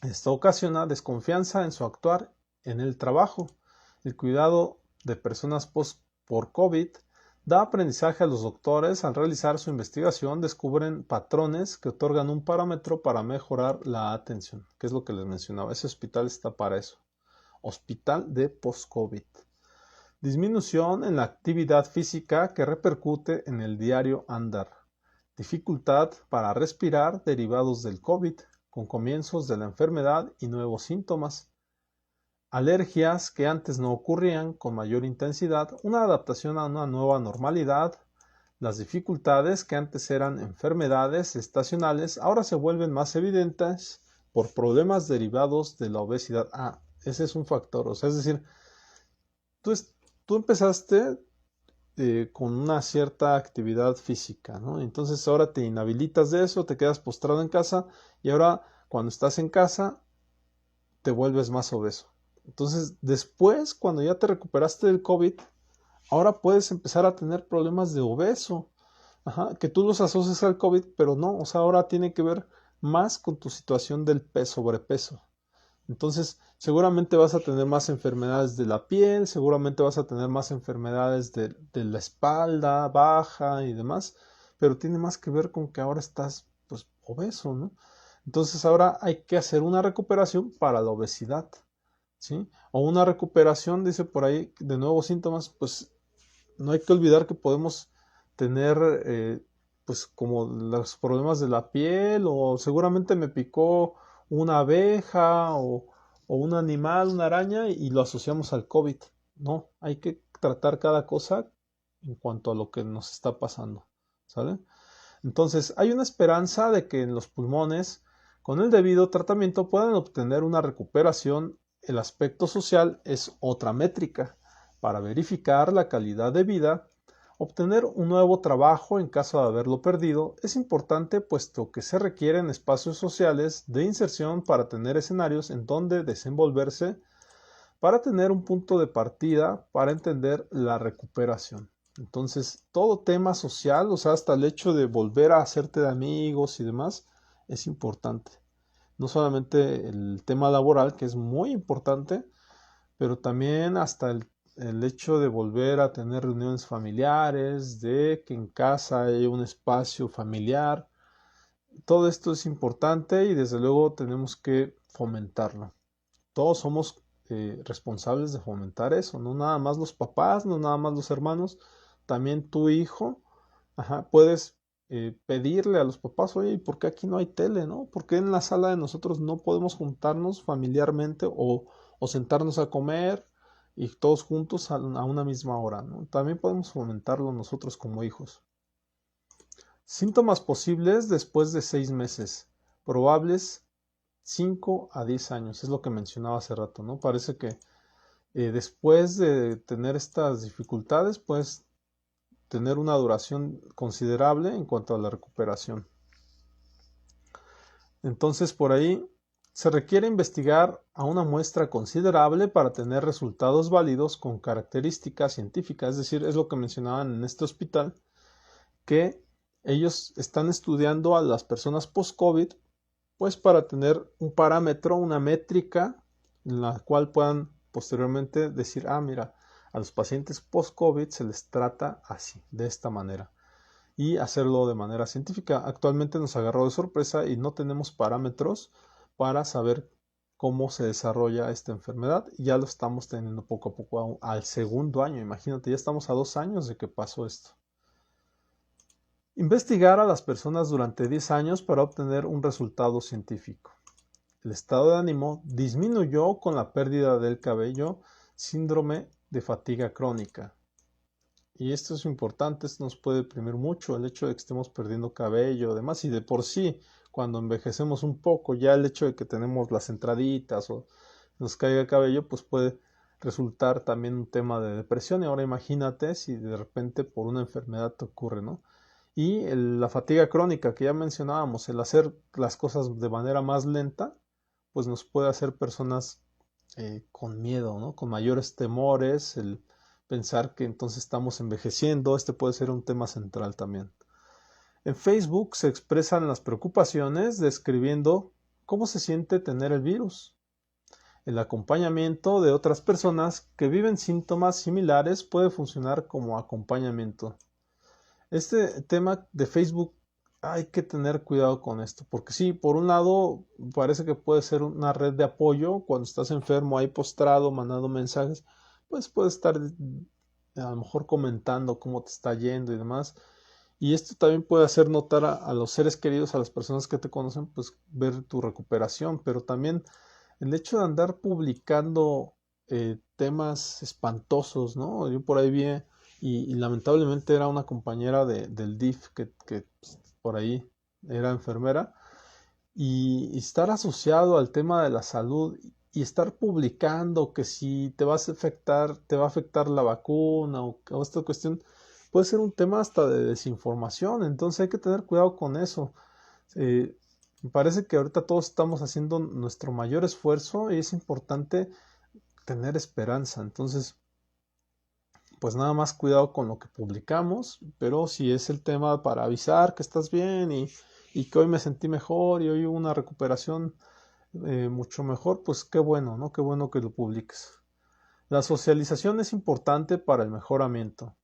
Esto ocasiona desconfianza en su actuar en el trabajo. El cuidado de personas por COVID da aprendizaje a los doctores. Al realizar su investigación descubren patrones que otorgan un parámetro para mejorar la atención, que es lo que les mencionaba. Ese hospital está para eso. Hospital de post-COVID. Disminución en la actividad física que repercute en el diario andar. Dificultad para respirar derivados del COVID, con comienzos de la enfermedad y nuevos síntomas. Alergias que antes no ocurrían con mayor intensidad, una adaptación a una nueva normalidad. Las dificultades que antes eran enfermedades estacionales ahora se vuelven más evidentes por problemas derivados de la obesidad. Ese es un factor, o sea, es decir, tú empezaste con una cierta actividad física, ¿no? Entonces ahora te inhabilitas de eso, te quedas postrado en casa y ahora cuando estás en casa te vuelves más obeso. Entonces después, cuando ya te recuperaste del COVID, ahora puedes empezar a tener problemas de obeso, que tú los asocias al COVID, pero no, o sea, ahora tiene que ver más con tu situación del sobrepeso. Entonces, seguramente vas a tener más enfermedades de la piel, seguramente vas a tener más enfermedades de la espalda baja y demás, pero tiene más que ver con que ahora estás, pues, obeso, ¿no? Entonces, ahora hay que hacer una recuperación para la obesidad, ¿sí? O una recuperación, dice por ahí, de nuevos síntomas, pues, no hay que olvidar que podemos tener, pues, como los problemas de la piel, o seguramente me picó una abeja o un animal, una araña, y lo asociamos al COVID. No, hay que tratar cada cosa en cuanto a lo que nos está pasando, ¿sale? Entonces, hay una esperanza de que en los pulmones, con el debido tratamiento, puedan obtener una recuperación. El aspecto social es otra métrica para verificar la calidad de vida. Obtener un nuevo trabajo en caso de haberlo perdido es importante puesto que se requieren espacios sociales de inserción para tener escenarios en donde desenvolverse, para tener un punto de partida para entender la recuperación. Entonces, todo tema social, o sea, hasta el hecho de volver a hacerte de amigos y demás, es importante. No solamente el tema laboral, que es muy importante, pero también hasta el hecho de volver a tener reuniones familiares, de que en casa haya un espacio familiar. Todo esto es importante y desde luego tenemos que fomentarlo. Todos somos responsables de fomentar eso, no nada más los papás, no nada más los hermanos, también tu hijo, ajá, puedes pedirle a los papás, oye, ¿por qué aquí no hay tele, no? ¿Por qué en la sala de nosotros no podemos juntarnos familiarmente o sentarnos a comer y todos juntos a una misma hora, ¿no? También podemos fomentarlo nosotros como hijos. Síntomas posibles después de 6 meses, probables 5 a 10 años, es lo que mencionaba hace rato, ¿no? Parece que después de tener estas dificultades, puedes tener una duración considerable en cuanto a la recuperación. Entonces, por ahí se requiere investigar a una muestra considerable para tener resultados válidos con características científicas, es decir, es lo que mencionaban en este hospital, que ellos están estudiando a las personas post-COVID, pues para tener un parámetro, una métrica en la cual puedan posteriormente decir, ah, mira, a los pacientes post-COVID se les trata así, de esta manera, y hacerlo de manera científica. Actualmente nos agarró de sorpresa y no tenemos parámetros para saber cómo se desarrolla esta enfermedad, y ya lo estamos teniendo poco a poco al segundo año. Imagínate, ya estamos a 2 años de que pasó esto. Investigar a las personas durante 10 años para obtener un resultado científico. El estado de ánimo disminuyó con la pérdida del cabello, síndrome de fatiga crónica. Y esto es importante, esto nos puede deprimir mucho, el hecho de que estemos perdiendo cabello, además, y de por sí, cuando envejecemos un poco, ya el hecho de que tenemos las entraditas o nos caiga el cabello, pues puede resultar también un tema de depresión. Y ahora imagínate si de repente por una enfermedad te ocurre, ¿no? Y la fatiga crónica que ya mencionábamos, el hacer las cosas de manera más lenta, pues nos puede hacer personas con miedo, ¿no? Con mayores temores, el pensar que entonces estamos envejeciendo. Este puede ser un tema central también. En Facebook se expresan las preocupaciones describiendo cómo se siente tener el virus. El acompañamiento de otras personas que viven síntomas similares puede funcionar como acompañamiento. Este tema de Facebook hay que tener cuidado con esto, porque sí, por un lado parece que puede ser una red de apoyo cuando estás enfermo ahí postrado, mandando mensajes, pues puedes estar a lo mejor comentando cómo te está yendo y demás. Y esto también puede hacer notar a los seres queridos, a las personas que te conocen, pues ver tu recuperación, pero también el hecho de andar publicando temas espantosos, ¿no? Yo por ahí vi y lamentablemente era una compañera del DIF que pues, por ahí era enfermera, y estar asociado al tema de la salud y estar publicando que si te va a afectar la vacuna o esta cuestión, puede ser un tema hasta de desinformación. Entonces hay que tener cuidado con eso. Me parece que ahorita todos estamos haciendo nuestro mayor esfuerzo y es importante tener esperanza. Entonces, pues nada más cuidado con lo que publicamos, pero si es el tema para avisar que estás bien y que hoy me sentí mejor y hoy hubo una recuperación mucho mejor, pues qué bueno, ¿no? Qué bueno que lo publiques. La socialización es importante para el mejoramiento.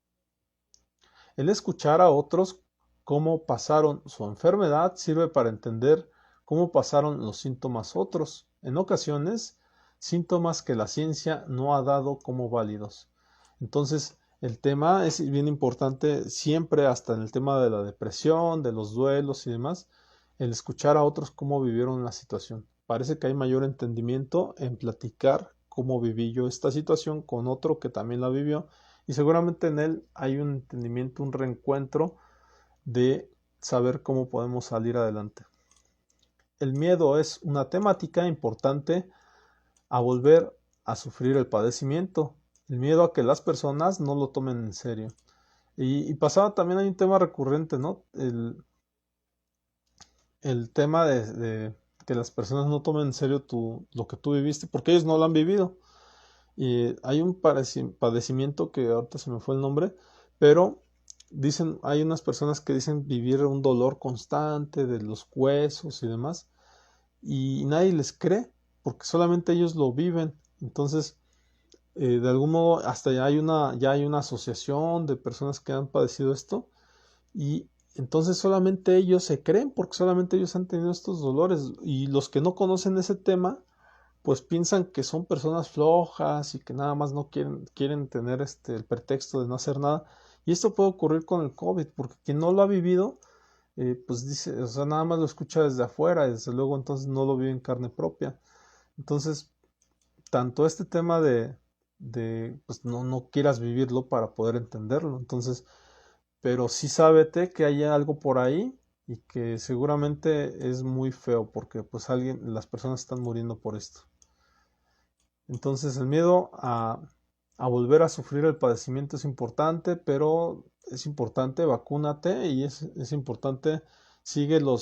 El escuchar a otros cómo pasaron su enfermedad sirve para entender cómo pasaron los síntomas otros, en ocasiones síntomas que la ciencia no ha dado como válidos. Entonces, el tema es bien importante siempre, hasta en el tema de la depresión, de los duelos y demás, el escuchar a otros cómo vivieron la situación. Parece que hay mayor entendimiento en platicar cómo viví yo esta situación con otro que también la vivió, y seguramente en él hay un entendimiento, un reencuentro de saber cómo podemos salir adelante. El miedo es una temática importante a volver a sufrir el padecimiento. El miedo a que las personas no lo tomen en serio. Y pasaba también, hay un tema recurrente, ¿no? El tema de que las personas no tomen en serio lo que tú viviste, porque ellos no lo han vivido. Y hay un padecimiento que ahorita se me fue el nombre, Pero dicen, hay unas personas que dicen vivir un dolor constante de los huesos y demás, y nadie les cree, porque solamente ellos lo viven. Entonces, de algún modo, hasta ya hay una asociación de personas que han padecido esto, y entonces solamente ellos se creen, porque solamente ellos han tenido estos dolores, y los que no conocen ese tema, pues piensan que son personas flojas y que nada más no quieren tener el pretexto de no hacer nada. Y esto puede ocurrir con el COVID, porque quien no lo ha vivido, pues dice, o sea, nada más lo escucha desde afuera, y desde luego entonces no lo vive en carne propia. Entonces, tanto este tema pues no quieras vivirlo para poder entenderlo. Entonces, pero sí sábete que hay algo por ahí y que seguramente es muy feo porque pues las personas están muriendo por esto. Entonces el miedo a volver a sufrir el padecimiento es importante, pero es importante, vacúnate y es importante, sigue lo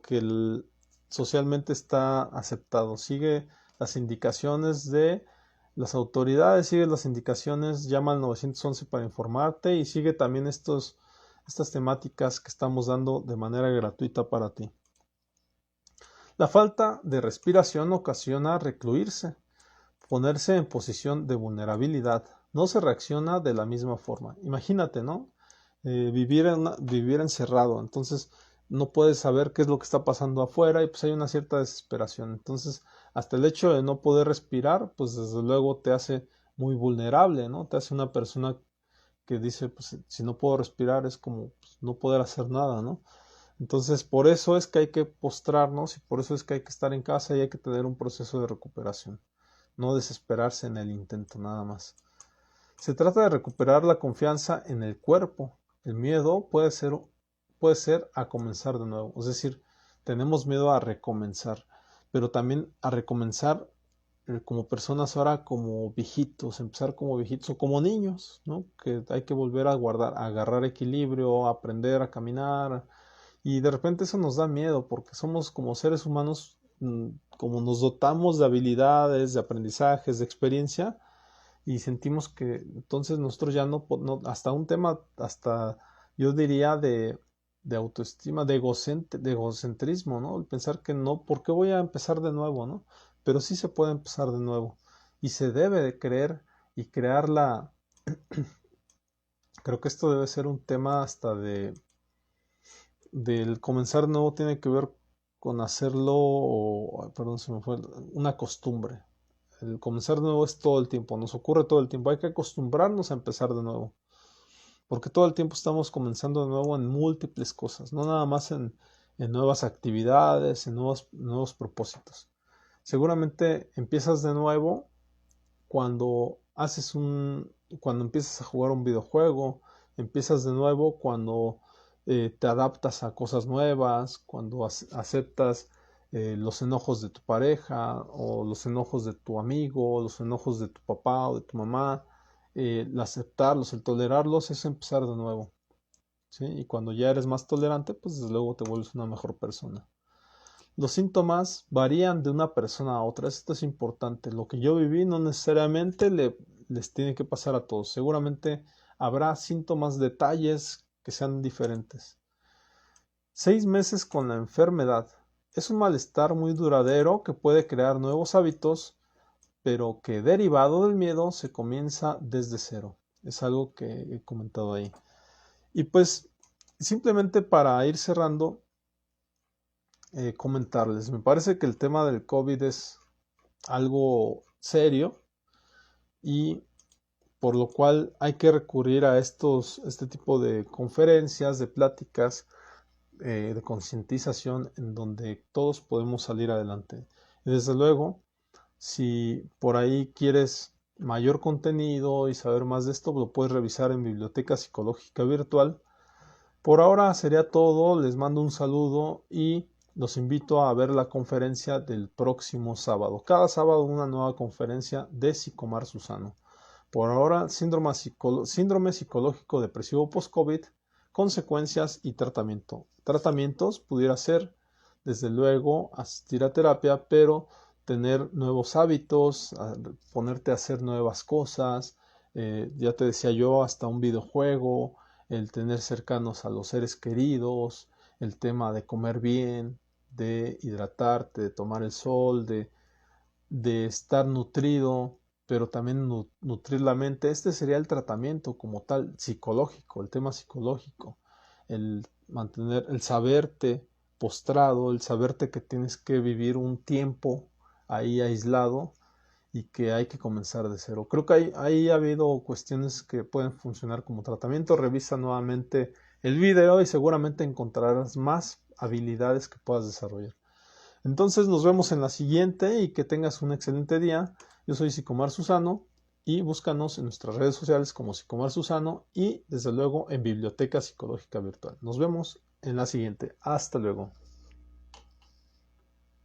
que socialmente está aceptado, sigue las indicaciones de las autoridades, sigue las indicaciones, llama al 911 para informarte y sigue también estas temáticas que estamos dando de manera gratuita para ti. La falta de respiración ocasiona recluirse, ponerse en posición de vulnerabilidad. No se reacciona de la misma forma. Imagínate, ¿no? Vivir encerrado. Entonces no puedes saber qué es lo que está pasando afuera y pues hay una cierta desesperación. Entonces hasta el hecho de no poder respirar, pues desde luego te hace muy vulnerable, ¿no? Te hace una persona que dice, pues si no puedo respirar es como pues, no poder hacer nada, ¿no? Entonces, por eso es que hay que postrarnos y por eso es que hay que estar en casa y hay que tener un proceso de recuperación. No desesperarse en el intento nada más. Se trata de recuperar la confianza en el cuerpo. El miedo puede ser a comenzar de nuevo. Es decir, tenemos miedo a recomenzar, pero también a recomenzar como personas ahora como viejitos, empezar como viejitos o como niños, ¿no? Que hay que volver a agarrar equilibrio, a aprender a caminar, y de repente eso nos da miedo porque somos como seres humanos, como nos dotamos de habilidades, de aprendizajes, de experiencia, y sentimos que entonces nosotros ya hasta un tema, hasta yo diría de autoestima, de egocentrismo, ¿no? El pensar que no, ¿por qué voy a empezar de nuevo, no? Pero sí se puede empezar de nuevo y se debe de creer y crear creo que esto debe ser un tema hasta del comenzar nuevo tiene que ver con hacerlo, perdón, se me fue, una costumbre. El comenzar de nuevo es todo el tiempo, nos ocurre todo el tiempo, hay que acostumbrarnos a empezar de nuevo, porque todo el tiempo estamos comenzando de nuevo en múltiples cosas, no nada más en nuevas actividades, en nuevos propósitos. Seguramente empiezas de nuevo cuando cuando empiezas a jugar un videojuego, empiezas de nuevo cuando te adaptas a cosas nuevas, cuando aceptas los enojos de tu pareja o los enojos de tu amigo, o los enojos de tu papá o de tu mamá, el aceptarlos, el tolerarlos es empezar de nuevo, ¿sí? Y cuando ya eres más tolerante, pues desde luego te vuelves una mejor persona. Los síntomas varían de una persona a otra. Esto es importante. Lo que yo viví no necesariamente les tiene que pasar a todos. Seguramente habrá síntomas, detalles que sean diferentes. 6 meses con la enfermedad. Es un malestar muy duradero que puede crear nuevos hábitos, pero que derivado del miedo se comienza desde cero. Es algo que he comentado ahí. Y pues simplemente para ir cerrando, comentarles. Me parece que el tema del COVID es algo serio y por lo cual hay que recurrir a este tipo de conferencias, de pláticas, de concientización en donde todos podemos salir adelante. Y desde luego, si por ahí quieres mayor contenido y saber más de esto, lo puedes revisar en Biblioteca Psicológica Virtual. Por ahora sería todo, les mando un saludo y los invito a ver la conferencia del próximo sábado. Cada sábado una nueva conferencia de Psicomar Susano. Por ahora, síndrome psicológico depresivo post-COVID, consecuencias y tratamiento. Tratamientos pudiera ser, desde luego, asistir a terapia, pero tener nuevos hábitos, ponerte a hacer nuevas cosas, Ya te decía yo, hasta un videojuego, el tener cercanos a los seres queridos, el tema de comer bien, de hidratarte, de tomar el sol, de estar nutrido, pero también nutrir la mente. Este sería el tratamiento como tal, psicológico, el tema psicológico, el mantener, el saberte postrado, el saberte que tienes que vivir un tiempo ahí aislado y que hay que comenzar de cero. Creo que ahí ha habido cuestiones que pueden funcionar como tratamiento. Revisa nuevamente el video y seguramente encontrarás más habilidades que puedas desarrollar. Entonces nos vemos en la siguiente y que tengas un excelente día. Yo soy Psicomar Susano y búscanos en nuestras redes sociales como Psicomar Susano y desde luego en Biblioteca Psicológica Virtual. Nos vemos en la siguiente. Hasta luego.